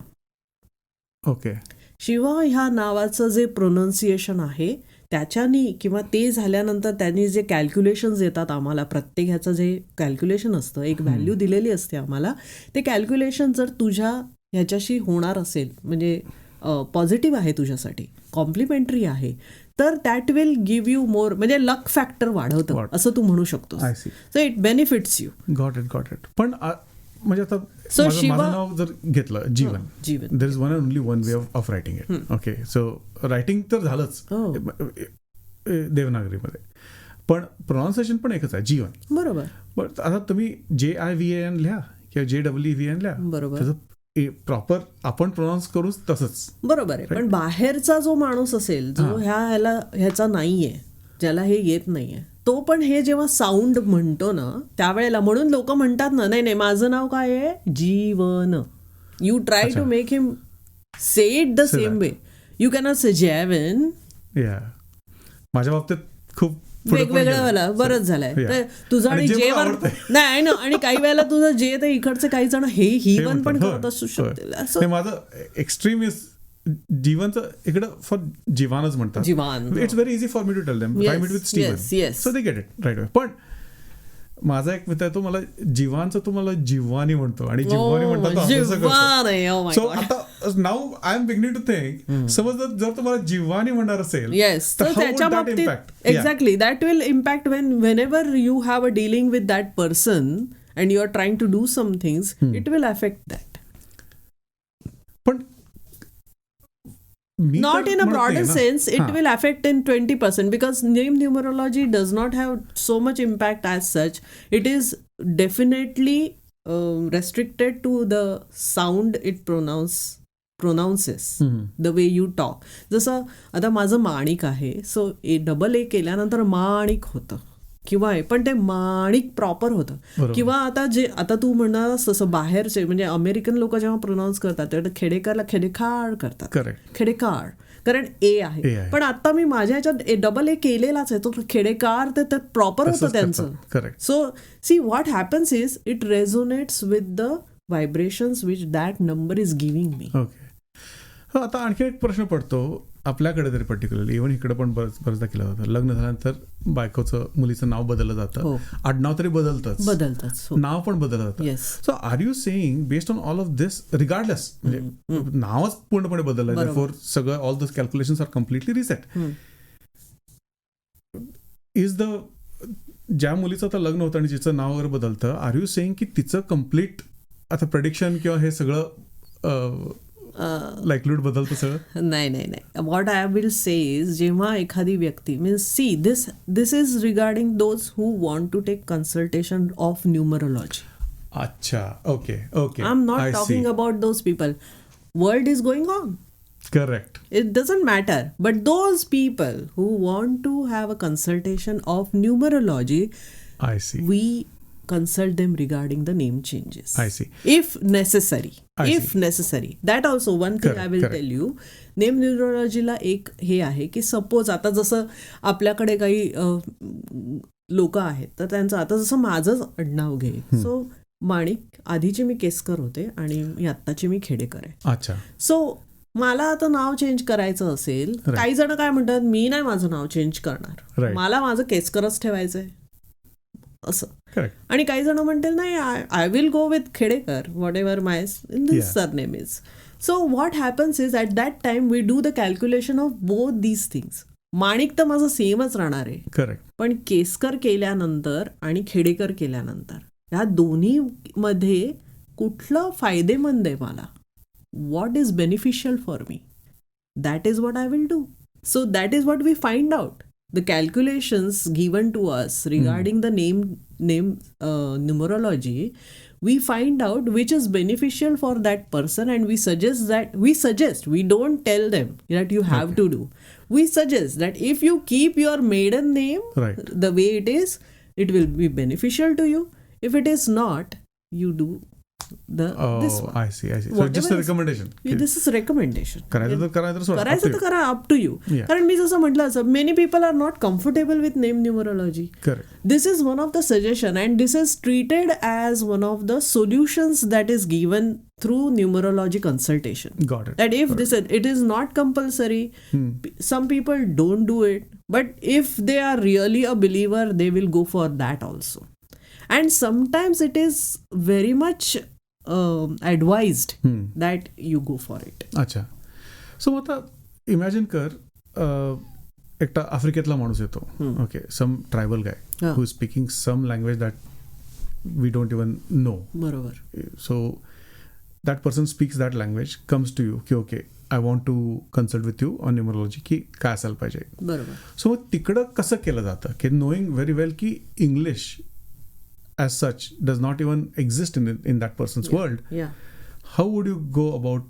ओके. शिवा ह्या नावाचं जे प्रोनाऊन्सिएशन आहे त्याच्यानी, किंवा ते झाल्यानंतर त्यांनी जे कॅल्क्युलेशन्स येतात आम्हाला, प्रत्येक ह्याचं जे कॅल्क्युलेशन असतं, एक व्हॅल्यू दिलेली असते आम्हाला, ते कॅल्क्युलेशन जर तुझ्या ह्याच्याशी होणार असेल, म्हणजे पॉझिटिव्ह आहे तुझ्यासाठी, कॉम्प्लिमेंटरी आहे, तर that will give you more, म्हणजे लक फॅक्टर वाढवतं असं तू म्हणू शकतो. So it benefits you. Got it. पण म्हणजे आता माझं नाव जर घेतलं Jeevan, there is one and only one way of writing it. Okay, so writing तर झालंच देवनागरीमध्ये, पण प्रोनाऊन्सिएशन पण एकच आहे, जीवन. बरोबर. पण आता तुम्ही JIVAN लिहा किंवा JEEVAN लिहा, बरोबर, त्याचं प्रॉपर आपण प्रोनाऊन्स करू तसंच. बरोबर आहे. पण बाहेरचा जो माणूस असेल जो ह्याचा नाहीये, ज्याला हे येत नाहीये, तो पण हे जेव्हा साऊंड म्हणतो ना त्यावेळेला, म्हणून लोक म्हणतात ना, नाही माझं नाव काय आहे, Jeevan. You try to make him say it the same way. You cannot say Jevan. माझ्या बाबतीत खूप वेगवेगळं मला बरंच झालंय. तर तुझं आणि जेवण नाही ना, आणि काही वेळेला तुझं जे ते इकडचे काही जण हे हिवन पण करत असू शकते. माझं एक्स्ट्रीम इज जीवनचं इकडं फॉर जीवानच म्हणतात. Jeevan. It's very easy for me to tell them I meet with Steven, so they get it right away. पण माझा एक मित्र आहे, तो मला जीवानचं, तो मला जिव्हानी म्हणतो, आणि जिव्हानी म्हणतात. सो आता नाव I am beginning to think, समज जर तुम्हाला जिव्हानी म्हणणार असेल, येस, तर तर how would त्याच्या that बाबतीत impact? Exactly that will impact whenever you have a dealing with that person and you are trying to do some things, it will affect that. पण मी Not तर in a म्हणत broader नाहीये ना. sense, it हां. will affect in 20% because name numerology does not have so much impact as such. It is definitely restricted to the sound it pronounces, the way you talk. जसं आता माझं माणिक आहे, सो A केल्यानंतर माणिक होतं किंवा पण ते माणिक प्रॉपर होतं. बरोबर. किंवा आता तू म्हणालास तसं बाहेरचे म्हणजे अमेरिकन लोक जेव्हा प्रोनाऊन्स करतात तेव्हा खेडेकारला खेडेखाड करतात, करेक्ट. खेडेकार, कारण ए A आहे. आहे. पण आता मी माझ्या ह्याच्यात A केलेलाच आहे, तो खेडेकार ते प्रॉपर होतं त्यांचं. Correct. So see what happens is it resonates with the vibrations which that number is giving me. Okay. हो, आता आणखी एक प्रश्न पडतो आपल्याकडे तरी पर्टिक्युलरली, इव्हन इकडे पण बरेचदा केलं जातं. लग्न झाल्यानंतर बायकोचं मुलीचं नाव बदललं जातं, हो. आडनाव तरी बदलतंच, नाव पण बदललं जातं. Yes. So are you saying based on all of this regardless, म्हणजे नावच पूर्णपणे बदललंय, बरोबर. फॉर सगळं all this calculations are completely reset. Is the ज्या मुलीचं आता लग्न होतं आणि जिचं नाव वगैरे बदलतं, आर यू सेइंग की तिचं कम्प्लीट आता प्रेडिक्शन किंवा हे सगळं लाईकलीहूड बदलतं सगळं? नाही. What I will say is जेव्हा एखादी व्यक्ती means see this is regarding those who want to take consultation of numerology. अच्छा, okay. I am not talking about those people. World is going on. Correct. It doesn't matter. But those people who want to have a consultation of numerology, I see. we consult them regarding the name changes. I see. If necessary. I If see. necessary. That also one thing Correct, I will correct. tell you. Name न्यूमरोलॉजीला एक हे आहे की suppose आता जसं आपल्याकडे काही लोक आहेत तर त्यांचं आता जसं माझंच आडनाव घे. सो माणिक आधीची मी केसकर होते आणि मी आत्ताची मी खेडेकर आहे. अच्छा. सो मला आता नाव चेंज करायचं असेल, काही जण काय म्हणतात मी नाही माझं नाव चेंज करणार, Right. मला माझं केसकरच ठेवायचंय असं. करेक्ट. आणि काही जण म्हणतील नाही I will go with Khedekar whatever my this surname is. So what happens is at that time we do the calculation of both these things. Manik तर माझं सेमच राहणार आहे, करेक्ट. पण केसकर केल्यानंतर आणि खेडेकर केल्यानंतर ह्या दोन्ही मध्ये कुठलं फायदेमंद आहे मला, what is beneficial for me, that is what I will do. So that is what we find out. The calculations given to us regarding the name numerology, we find out which is beneficial for that person and we suggest, we don't tell them that you have to do. We suggest that if you keep your maiden name Right. the way it is, it will be beneficial to you. If it is not, you do this one. I see. So Whatever just a is- recommendation. This is recommendation. करायचं तर करायचं, soda. Up to करायचं तर you. करा, up to you. Yeah. कारण मी जसं म्हटलं असं many people are not comfortable with name numerology. Correct. This is one of the suggestion and this is treated as one of the solutions that is given through numerology consultation. Got it. That if this it is not compulsory, some people don't do it, but if they are really a believer, they will go for that also. And sometimes it is very much advised that you go for it. अच्छा. सो आता imagine कर, एकटा आफ्रिकेतला माणूस येतो. Okay, some tribal guy who is speaking some language that we don't even know. बरोबर. So that person speaks that language, comes to you की okay I want to consult with you on numerology, की काय असायला पाहिजे. बरोबर. सो तिकडं कसं केलं जातं की नोईंग व्हेरी वेल की English as such does not even exist in that person's world. Yeah. How would you go about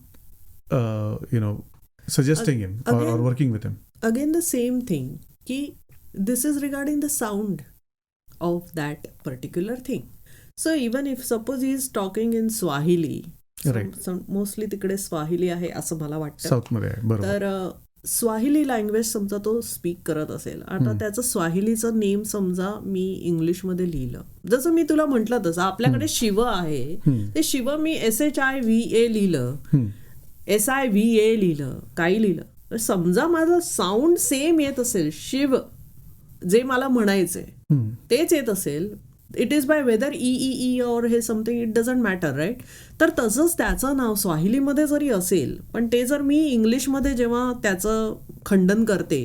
suggesting him or working with him? Again the same thing ki this is regarding the sound of that particular thing. So even if suppose he is talking in Swahili, Right. Mostly तिकडे Swahili आहे असं मला वाटतं. South मध्ये आहे, बरोबर. तर Swahili language समजा तो स्पीक करत असेल, आता त्याचं स्वाहिलीचं नेम समजा मी इंग्लिशमध्ये लिहिलं, जसं मी तुला म्हटलं तसं आपल्याकडे शिव आहे, ते शिव मी SHIVA लिहिलं, SIVA लिहिलं, काही लिहिलं, तर समजा माझं साऊंड सेम येत असेल, शिव जे मला म्हणायचंय तेच येत असेल, it is by whether E or हे something, it doesn't matter, right. तर तसंच त्याचं नाव स्वाहिलीमध्ये जरी असेल, पण ते जर मी इंग्लिशमध्ये जेव्हा त्याचं खंडन करते,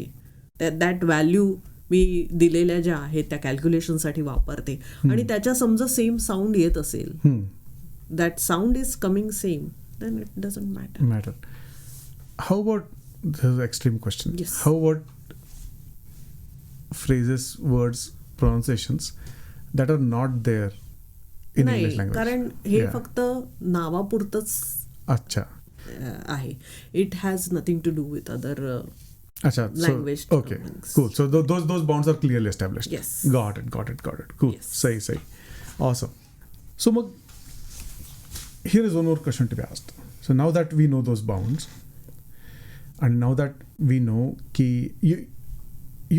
दॅट व्हॅल्यू मी दिलेल्या ज्या आहेत त्या कॅल्क्युलेशनसाठी वापरते, आणि त्याच्या समजा सेम साऊंड येत असेल, that sound is coming same, then it doesn't matter. How about, this is an extreme question. Yes. How about phrases, words, pronunciations that are not there in नाही, English language? कारण हे Yeah. फक्त नावापुरतंच अच्छा. आहे. It has nothing to do with other Acha, language so, okay, terms. cool. So those bounds are clearly established. Yes. Got it. Cool. Yes. Sahi. Awesome. So here is one more question to be asked. So now that we know those bounds, and now that we know ki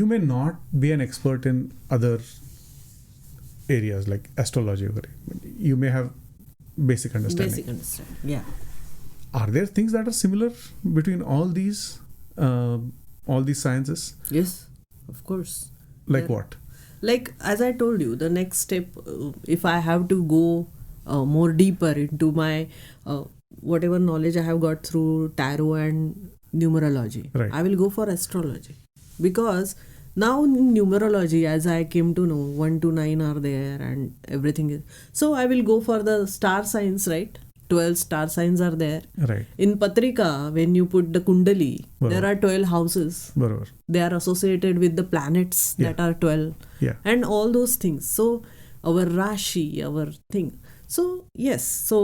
you may not be an expert in other areas like astrology, you may have basic understanding. Yeah. Are there things that are similar between all these sciences? Yes, of course. Like Yeah. what? Like, as I told you, the next step, if I have to go more deeper into my whatever knowledge I have got through tarot and numerology, Right. I will go for astrology, because now in numerology, as I came to know, 1 to 9 are there and everything is, so I will go for the star signs, right? 12 star signs are there. Right. In Patrika, when you put the Kundali, Barabar. there are 12 houses. Barabar. They are associated with the planets that are 12. Yeah. And all those things. So, our Rashi, our thing. So, yes. So,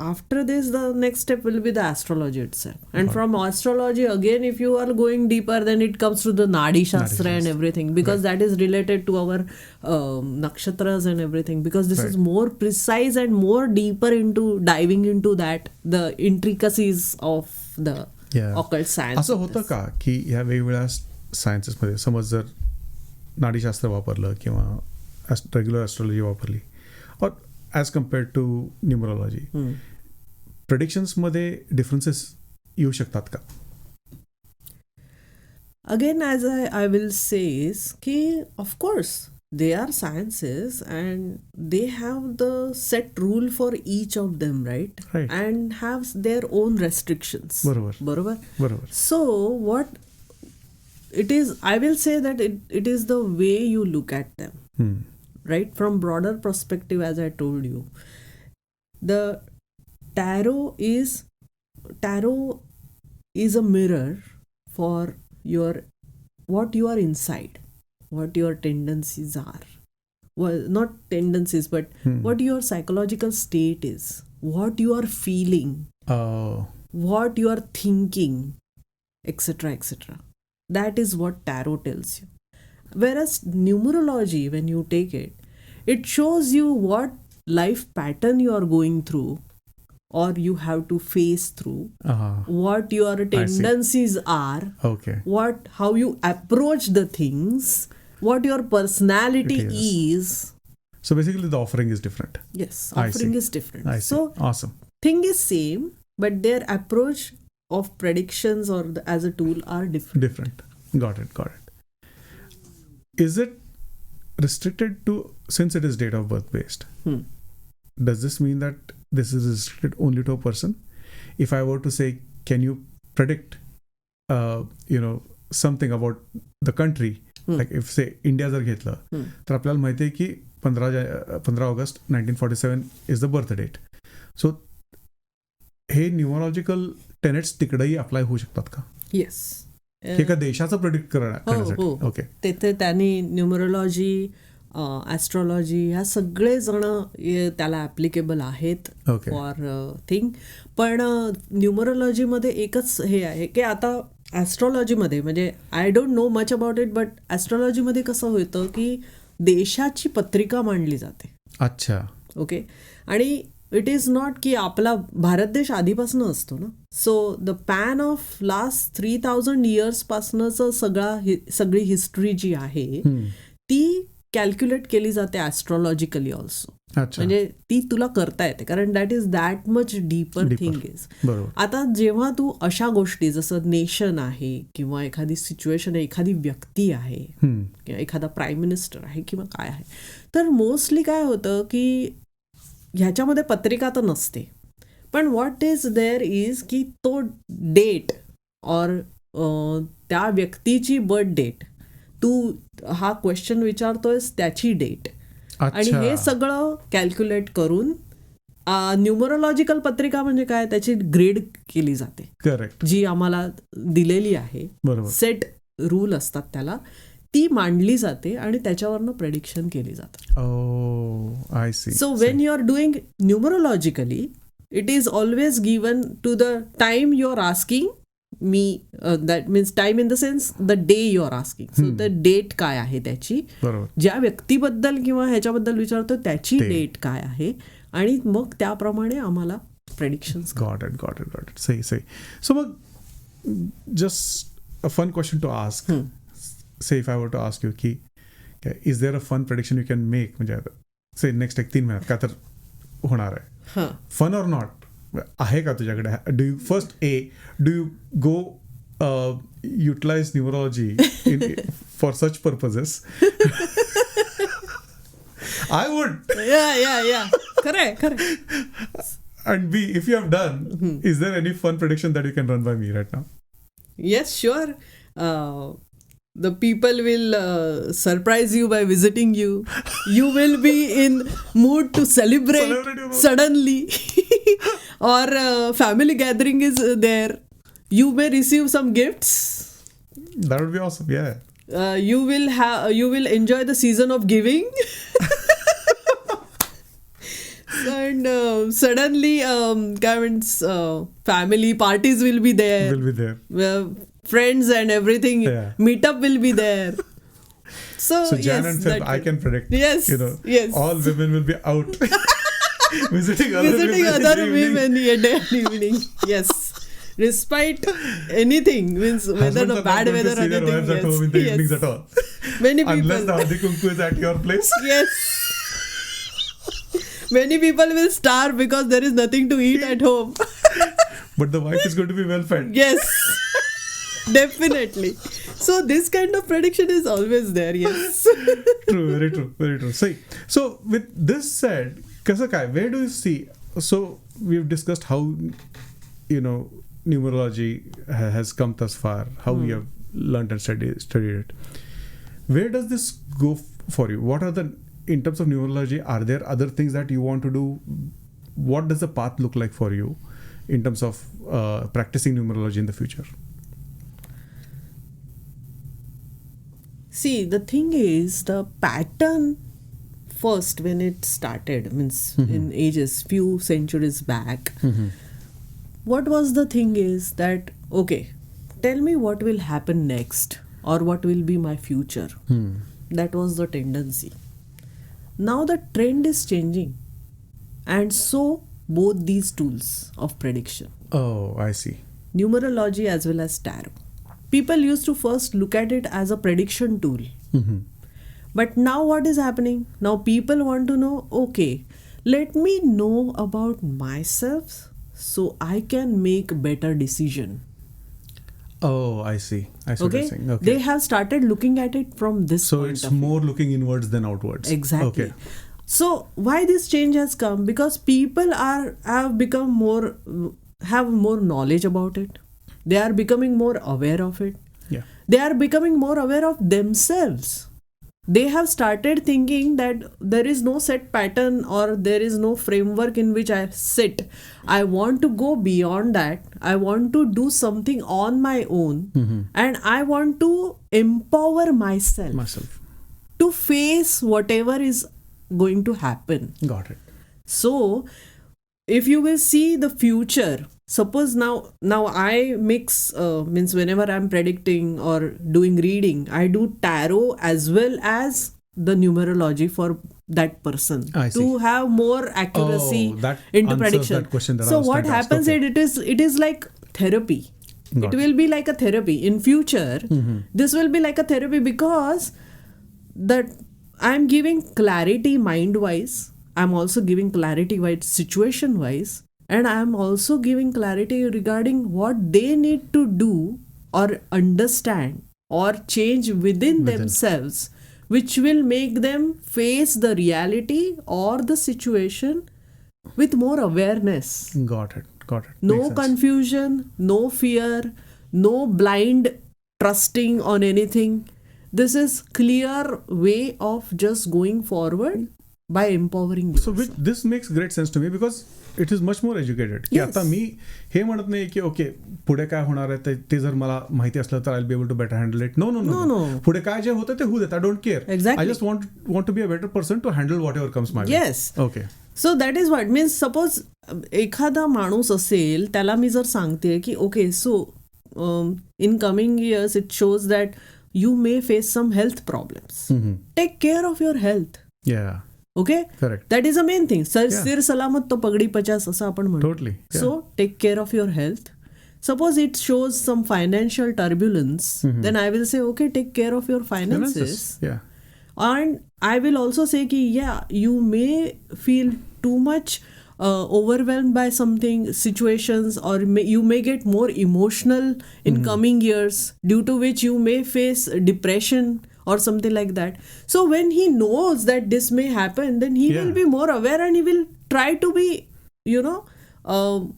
after this, the next step will be the astrology itself. And from astrology, again, if you are going deeper, then it comes to the Nadi Shastra and everything. Because that is related to our nakshatras and everything. Because this is more precise and more deeper into diving into that, the intricacies of the occult science. असं होतं का की ह्या वेगवेगळ्या सायन्सेसमध्ये समज जर नाडीशास्त्र वापरलं किंवा रेग्युलर ॲस्ट्रॉलॉजी वापरली और ॲज कम्पेअर्ड टू न्यूमरॉलॉजी, प्रेडिक्शन्समध्ये डिफरन्सेस येऊ शकतात का? Again, as I will say is ki, of course, they are sciences and they have the set rule for each of them, right? Right. And have their own restrictions. बरोबर. So what it is, I will say that it is the way you look at them, right? From broader perspective, as I told you, the tarot is a mirror for what you are inside, what your tendencies are. Well, not tendencies, but what your psychological state is, what you are feeling, what you are thinking, etc. That is what tarot tells you. Whereas numerology, when you take it, it shows you what life pattern you are going through or you have to face through, what your tendencies are, how you approach the things, what your personality is. So basically the offering is different. Yes, offering is different. I see. So Awesome. Thing is same, but their approach of predictions or as a tool are different. Got it. Is it restricted to, since it is date of birth based, does this mean that this is restricted only to a person? If I were to say, can you predict something about the country, like if say India जर घेतलं तर आपल्याला माहिती आहे की 15 August 1947 is the birth date. So हे numerological tenets तिकडेही apply होऊ शकतात का? येस. एका देशाचं प्रिडिक्ट करण्यासाठी. ओके. तिथे त्यांनी न्यूमरोलॉजी, ॲस्ट्रॉलॉजी ह्या सगळे जण त्याला ॲप्लिकेबल आहेत फॉर थिंग. पण न्यूमरोलॉजीमध्ये एकच हे आहे की आता ॲस्ट्रॉलॉजीमध्ये, म्हणजे I don't know much about it, but ॲस्ट्रॉलॉजीमध्ये कसं होतं की देशाची पत्रिका मांडली जाते. अच्छा. ओके. आणि इट इज नॉट की आपला भारत देश आधीपासून असतो ना. So the pan of last 3000 years पासनंच सगळी हिस्ट्री जी आहे ती कॅल्क्युलेट केली जाते ॲस्ट्रॉलॉजिकली ऑल्सो. अच्छा. म्हणजे ती तुला करता येते, कारण that is that much deeper thing is. बरोबर. आता जेव्हा तू अशा गोष्टी जसं नेशन आहे किंवा एखादी सिच्युएशन आहे, एखादी व्यक्ती आहे किंवा एखादा प्राईम मिनिस्टर आहे किंवा काय आहे, तर मोस्टली काय होतं की ह्याच्यामध्ये पत्रिका तर नसते, पण व्हॉट इज देअर इज की तो डेट और त्या व्यक्तीची बर्थ डेट, तू हा क्वेश्चन विचारतोयस त्याची डेट, आणि हे सगळं कॅल्क्युलेट करून न्यूमरोलॉजिकल पत्रिका म्हणजे काय, त्याची ग्रेड केली जाते. करेक्ट. जी आम्हाला दिलेली आहे, सेट रूल असतात त्याला, ती मांडली जाते आणि त्याच्यावरनं प्रेडिक्शन केली जातात. I see. So when you are doing numerologically, it is always given to the time you are asking me, that means time in the sense the day you are asking. So the date काय आहे त्याची, ज्या व्यक्तीबद्दल किंवा ह्याच्याबद्दल विचारतो त्याची date काय आहे, आणि मग त्याप्रमाणे आम्हाला प्रेडिक्शन्स. Got it. सही. सो मग just a fun question to ask. Say if I were to ask you की is there a fun prediction you can make, म्हणजे से नेक्स्ट 3 महिन्यात काय तर होणार आहे, फन ऑर नॉट, आहे का तुझ्याकडे? Do you first do you go utilize numerology for such purposes? I would. Yeah. Correct. And B, if you have done, is there any fun prediction that you can run by me right now? Yes, sure. The people will surprise you by visiting you. You will be in mood to celebrate suddenly. Or family gathering is there. You may receive some gifts. That would be awesome, yeah. You will enjoy the season of giving. And suddenly family parties will be there. Friends and everything, meetup will be there. So Jan and Feb, I can predict. Yes. All women will be out visiting other women in the evening. Yes. Despite anything, means whether the bad weather or anything. Husbands at home in the evenings at all. Many people. Unless the Hadi Kunku is at your place. Yes. Many people will starve because there is nothing to eat at home. But the wife is going to be well fed. Yes. Definitely. So this kind of prediction is always there. Yes. True. Very true. So with this said, Kasakai, where do you see? So we've discussed how numerology has come thus far, how we have learned and studied it. Where does this go for you? What are in terms of numerology, are there other things that you want to do? What does the path look like for you in terms of practicing numerology in the future? See, the thing is, the pattern first when it started, means in ages, few centuries back, what was the thing is that, okay, tell me what will happen next or what will be my future. That was the tendency. Now the trend is changing, and so both these tools of prediction. Oh, I see. Numerology as well as tarot. People used to first look at it as a prediction tool. But now what is happening? Now people want to know, okay, let me know about myself so I can make better decision. Oh, I see. I see what you're saying. Okay. They have started looking at it from this point of view. So it's more looking inwards than outwards. Exactly. Okay. So why this change has come? Because people have become have more knowledge about it. They are becoming more aware of it. Yeah. They are becoming more aware of themselves. They have started thinking that there is no set pattern or there is no framework in which I sit. I want to go beyond that. I want to do something on my own, and I want to empower myself to face whatever is going to happen. Got it. So if you will see the future, suppose now I mix, means whenever I'm predicting or doing reading, I do tarot as well as the numerology for that person to have more accuracy into prediction. That question that so what happens is it is like therapy. It will be like a therapy in future. This will be like a therapy because that I'm giving clarity mind wise. I'm also giving clarity wise, situation wise, and I'm also giving clarity regarding what they need to do or understand or change within themselves, which will make them face the reality or the situation with more awareness. Got it. No Makes sense. confusion, no fear, no blind trusting on anything. This is clear way of just going forward by empowering So yourself. this makes great sense to me because it is much more educated. की Yes. आता मी हे म्हणत नाही की okay पुढे काय होणार आहे ते जर मला माहिती असलं तर I be able to better handle it. No No. पुढे काय जे होतं ते होऊ देत. I don't care. Exactly. I just want to be a better person to handle whatever comes my. Yes. Okay. So that is what means suppose एखादा माणूस असेल त्याला मी जर सांगते की okay so in coming years it shows that you may face some health problems. Take care of your health. Yeah okay correct. That is a main thing. Yeah. सिर सलामत तो पगडी पचास असं आपण म्हणतो. Totally. So take care of your health. Suppose it shows some financial turbulence, then I will say, okay, take care of your finances. या. And I will also say, ki, yeah, you may feel too much overwhelmed by something, situations, or you may get more emotional in coming years, due to which you may face depression or something like that. So when he knows that this may happen, then he Yeah. will be more aware and he will try to be,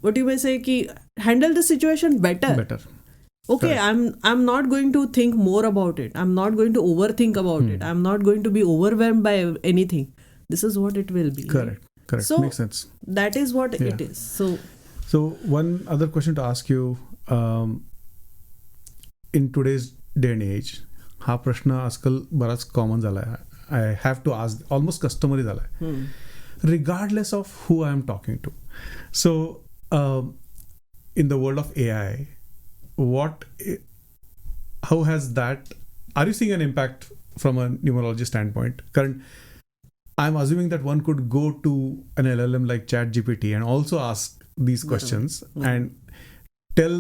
what you may say, ki, handle the situation better. Better. Okay, Correct. I'm not going to think more about it. I'm not going to overthink about it. I'm not going to be overwhelmed by anything. This is what it will be. Correct. So Makes sense. that is what it Yeah. is. So So one other question to ask you, in today's day and age, हा प्रश्न आजकाल बराच common झाला आहे. I have to ask, almost customary झाला आहे. regardless of who I am talking to. So, in the world of AI, how has that, are you seeing an impact from a numerology standpoint? Current, I'm assuming that one could go to an LLM like ChatGPT and also ask these questions and tell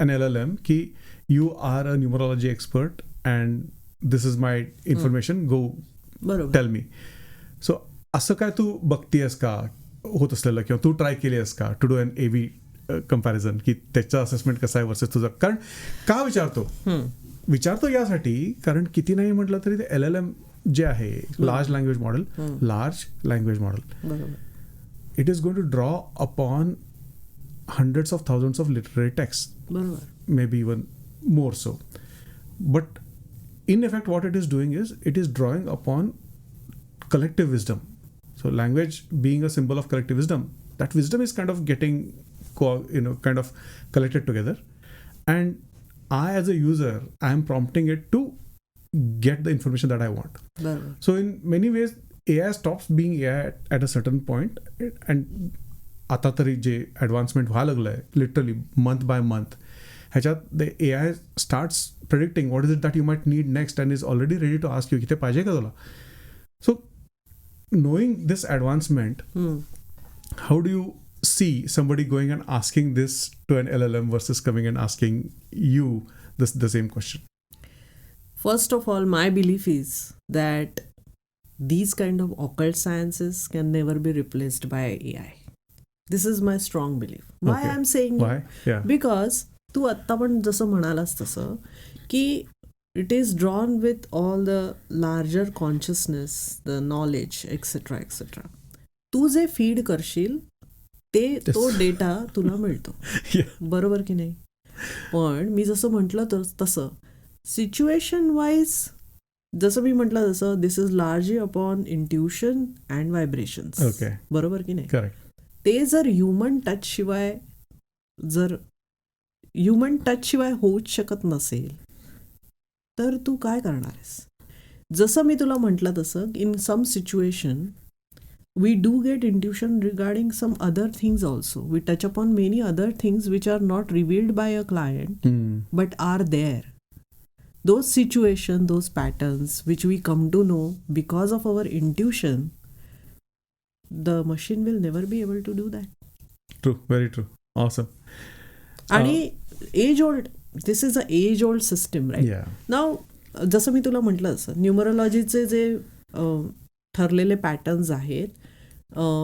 an LLM ki you are a numerology expert and this is my information, go बरोबर. Tell me. So असं काय तू बघतीयस का होत असलेलं किंवा तू try केली आहेस का to do an AV comparison की त्याचं असेसमेंट कसं आहे वर्सेस तुझं? कारण का विचारतो यासाठी, कारण किती नाही म्हटलं तरी ते LLM जे आहे लार्ज लँग्वेज मॉडेल बरोबर. It is going to draw upon hundreds of thousands of literary texts, बरोबर. maybe even more so. But in effect, what it is doing is it is drawing upon collective wisdom. So language being a symbol of collective wisdom, that wisdom is kind of getting kind of collected together, and I as a user, I am prompting it to get the information that I want. बरोबर. So in many ways, AI stops being AI at a certain point, and आता तरी जे advancement व्हायला लागलं आहे literally month by month, ह्याच्यात the AI starts predicting what is it that you might need next and is already ready to ask you की ते पाहिजे का तुला. So knowing this advancement, how do you see somebody going and asking this to an LLM versus coming and asking you the same question? First of all, my belief is that these kind of occult sciences can never be replaced by AI. This is my strong belief. Why Okay. I'm saying Why? Yeah. Because तू आत्ता पण जसं म्हणालास तसं की it is drawn with all the larger consciousness, the knowledge etcetera etcetera. तू जे feed करशील तो data तुला मिळतो. Yeah. बरोबर की नाही? पण मी जसं म्हटलं तसं सिच्युएशन वाईज, जसं मी म्हटलं तसं this is largely upon intuition and vibrations. Okay. बरोबर की नाही? Correct. ते जर ह्युमन टच शिवाय होऊच शकत नसेल तर तू काय करणार आहेस? जसं मी तुला म्हटलं तसं in some situation we do get intuition regarding some other things also. We touch upon many other things which are not revealed by a client but are there. Those situations, those patterns which we come to know because of our intuition, the machine will never be able to do that. True. Very true. Awesome. आणि age old, this is a age old system, right? Yeah. नाव जसं मी तुला म्हटलं असं न्यूमरोलॉजीचे जे ठरलेले patterns आहेत,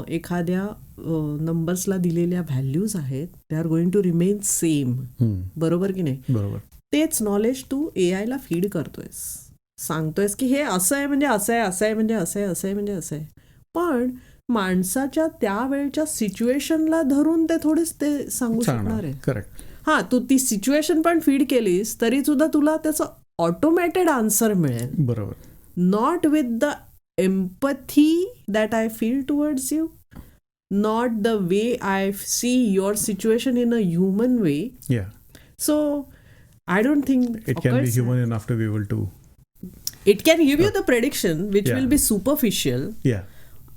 एखाद्या नंबर्सला दिलेल्या व्हॅल्यूज आहेत, they are going to remain same. बरोबर की नाही? बरोबर. तेच नॉलेज तू AI ला फीड करतोयस, सांगतोयस की हे असं आहे म्हणजे असं आहे, असं आहे म्हणजे असं आहे, असं आहे म्हणजे असं आहे. पण माणसाच्या त्यावेळच्या सिच्युएशनला धरून ते थोडेच ते सांगू शकणार आहे. करेक्ट. हां, तू ती सिच्युएशन पण फीड केलीस तरी सुद्धा तुला त्याचं ऑटोमॅटेड आन्सर मिळेल. बरोबर. Not with the empathy that I feel towards you, not the way I see your situation in a human way. Yeah. So I don't think It can be human enough to be able to. It can give you the prediction which Yeah. will be superficial, Yeah.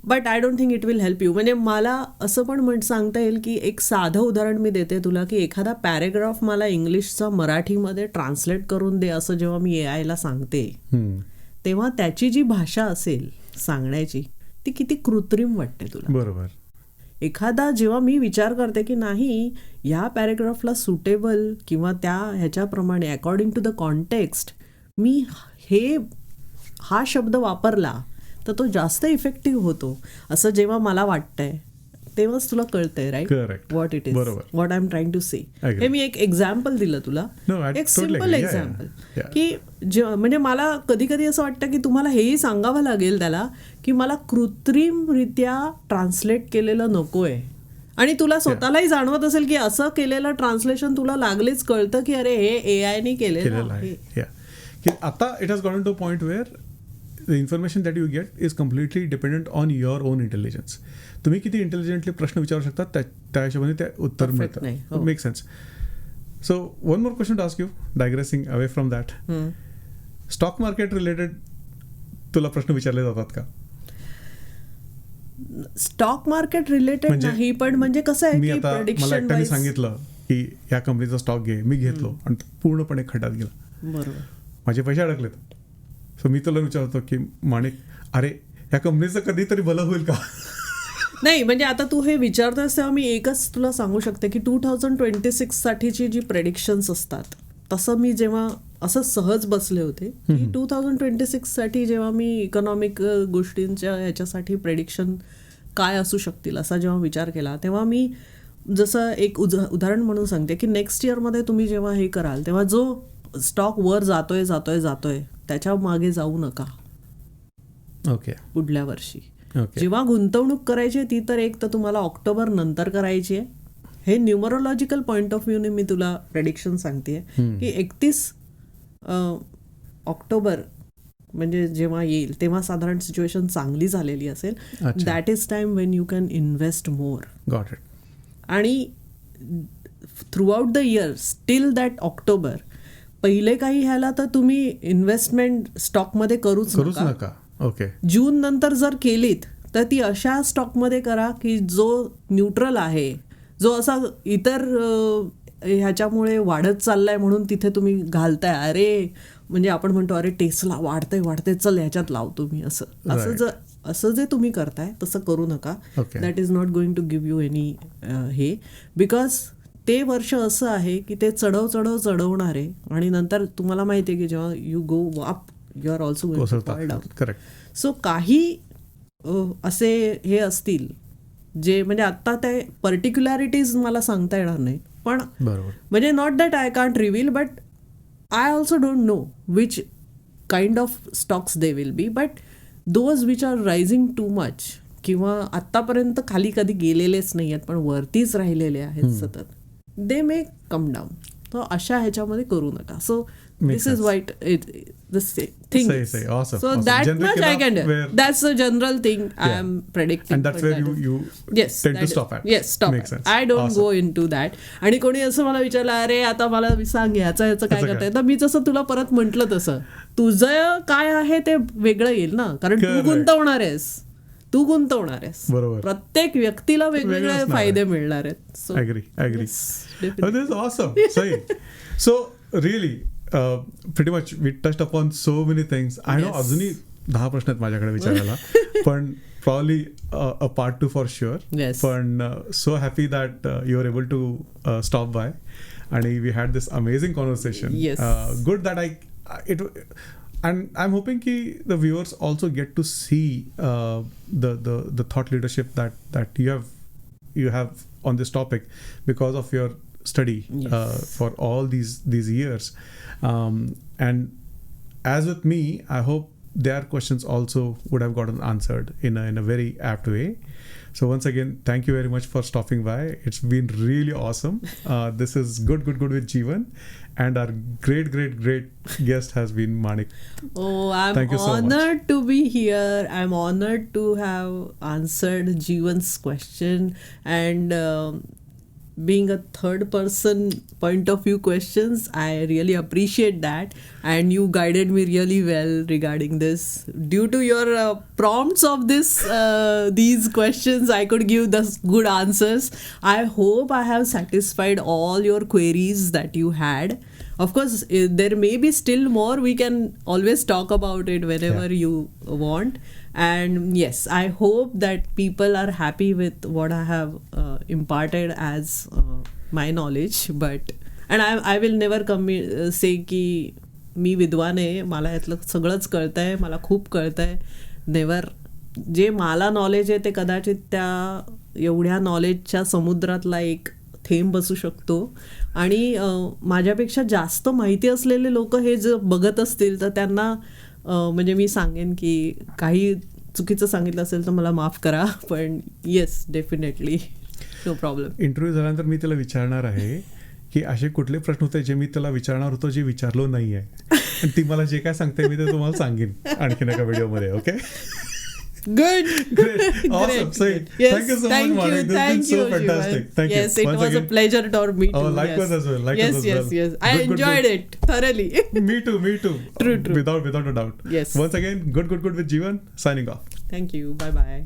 but I don't think it will help you. म्हणजे मला असं पण सांगता येईल की एक साधं उदाहरण मी देते तुला की एखादा पॅरेग्राफ मला इंग्लिशचा मराठीमध्ये ट्रान्सलेट करून दे असं जेव्हा मी AI ला सांगते, तेव्हा त्याची जी भाषा असेल सांगण्याची ती किती कृत्रिम वाटते तुला. बरोबर. एखादा जेव्हा मी विचार करते की नाही ह्या पॅरेग्राफला सुटेबल किंवा त्या ह्याच्याप्रमाणे अकॉर्डिंग टू द कॉन्टेक्स्ट मी हा शब्द वापरला तर तो जास्त इफेक्टिव्ह होतो असं जेव्हा मला वाटतंय तेव्हाच तुला कळतंय, right? Correct. What it is, what I am trying to say. Agree. हे मी एक एक्झाम्पल दिलं तुला, No, I एक totally simple agree. Yeah, example yeah. की म्हणजे मला कधी कधी असं वाटतं की तुम्हाला हेही सांगावं लागेल त्याला की मला कृत्रिमरित्या ट्रान्सलेट केलेलं नकोय. आणि तुला स्वतःलाही जाणवत असेल की असं केलेलं ट्रान्सलेशन तुला लागलीच कळतं की अरे हे AI ने केलेलं आहे. की आता it has gotten to point where the information that you get is completely dependent on your own intelligence. तुम्ही किती इंटेलिजंटली प्रश्न विचारू शकता त्या हिशोबाने ते उत्तर मिळतं. Make sense. So one more question to ask you, digressing away from that. Stock market related तुला प्रश्न विचारले जातात का? स्टॉक मार्केट रिलेटेड नाही, पण म्हणजे कसं आहे मी की आता मला एकट्याने सांगितलं की या कंपनीचा स्टॉक घे, मी घेतलो आणि पूर्णपणे खड्ड्यात गेला. बरोबर. माझे पैसे अडकलेत. सो मी तुला विचारतो की माणिक, अरे या कंपनीचं कधीतरी भलं होईल का? नाही म्हणजे आता तू हे विचारतोस तेव्हा मी एकच तुला सांगू शकते की 2026 साठीची जी प्रेडिक्शन्स असतात तसं मी जेव्हा असं सहज बसले होते की 2026 साठी जेव्हा मी इकॉनॉमिक गोष्टींच्या ह्याच्यासाठी प्रेडिक्शन काय असू शकतील असा जेव्हा विचार केला तेव्हा मी जसं एक उदाहरण म्हणून सांगते की नेक्स्ट इयरमध्ये तुम्ही जेव्हा हे कराल तेव्हा जो स्टॉक वर जातोय त्याच्या मागे जाऊ नका. ओके. पुढल्या वर्षी ओके. जेव्हा गुंतवणूक करायची ती तर एक तर तुम्हाला ऑक्टोबर नंतर करायची आहे. हे न्यूमरोलॉजिकल पॉईंट ऑफ व्ह्यूने मी तुला प्रेडिक्शन सांगते की 31 ऑक्टोबर म्हणजे जेव्हा येईल तेव्हा साधारण सिच्युएशन चांगली झालेली असेल. That is time when you can invest more. Got it. आणि throughout the year still that October पहिले काही ह्याला तर तुम्ही इन्व्हेस्टमेंट स्टॉकमध्ये करूच नका. ओके. जून नंतर जर केलीत तर ती अशा स्टॉकमध्ये करा की जो न्यूट्रल आहे, जो असा इतर ह्याच्यामुळे वाढत चाललाय म्हणून तिथे तुम्ही घालताय. अरे म्हणजे आपण म्हणतो अरे टेस्ला वाढतंय चल ह्याच्यात लावतो मी, असं जे तुम्ही करताय तसं करू नका. That is not going to give you any हे, बिकॉज ते वर्ष असं आहे की ते चढवणार आहे आणि नंतर तुम्हाला माहिती आहे की जेव्हा you go up you are also going to fall down. Correct. So काही असे हे असतील जे म्हणजे आत्ता ते पर्टिक्युलॅरिटीज मला सांगता येणार नाही, पण म्हणजे not that I can't reveal, but I also don't know which kind of stocks they will be, but those which are rising too much किंवा आत्तापर्यंत खाली कधी गेलेलेच नाही आहेत पण वरतीच राहिलेले आहेत सतत, दे मे कम डाऊन. तर अशा ह्याच्यामध्ये करू नका. So this is white this thing. Awesome. So that much I can do. That's a general thing I am predicting. And that's where you tend to stop at. Yes, stop at. I don't go into that. आणि कोणी असं मला विचारलं अरे आता मला सांग ह्याचं काय करताय, तर मी जसं तुला परत म्हटलं तसं तुझं काय आहे ते वेगळं येईल ना, कारण तू गुंतवणार आहेस. बरोबर. प्रत्येक व्यक्तीला वेगवेगळे फायदे मिळणार आहेत. So agree. This is awesome. सही. So really pretty much we touched upon so many things. I know अजूनही 10 प्रश्न आहेत माझ्याकडे विचारायला, पण probably a part 2 for sure. Yes. पण so happy that you were able to stop by and we had this amazing conversation. Yes. Good that and I'm hoping ki the viewers also get to see the thought leadership that you have on this topic because of your study for all these years, and as with me, I hope their questions also would have gotten answered in a very apt way. So once again, thank you very much for stopping by. It's been really awesome. This is good with Jeevan, and our great guest has been Manik. Oh, I'm Thank you so much. honored to be here. I'm honored to have answered Jeevan's question, and being a third person point of view questions, I really appreciate that, and you guided me really well regarding this. Due to your prompts of these questions, I could give the good answers. I hope I have satisfied all your queries that you had. Of course, there may be still more. We can always talk about it whenever you want. And yes, I hope that people are happy with what I have imparted as my knowledge. And I will never say की मी विद्वान आहे, मला यातलं सगळंच कळतंय, मला खूप कळतंय. नेवर. जे मला नॉलेज आहे ते कदाचित त्या एवढ्या नॉलेजच्या समुद्रातला एक थेंब बसू शकतो. आणि माझ्यापेक्षा जास्त माहिती असलेले लोक हे जर बघत असतील तर त्यांना म्हणजे मी सांगेन की काही चुकीचं सांगितलं असेल तर मला माफ करा, पण yes, definitely, no problem. Interview झाल्यानंतर मी त्याला विचारणार आहे की असे कुठले प्रश्न होते जे मी त्याला विचारणार होतो जे विचारलो नाही आहे, आणि ती मला जे काय सांगते मी ते तुम्हाला सांगेन आणखीन एका व्हिडिओमध्ये. Okay, Good. Great. Awesome. So, Yes, thank you so much, Manik. This has been so fantastic. Thank yes, you. it Once was again. a pleasure to meet you. Oh, likewise as well. Likewise as well. Yes. I Good, enjoyed it thoroughly. Me too. True. Without a doubt. Yes. Once again, good with Jeevan. Signing off. Thank you. Bye-bye.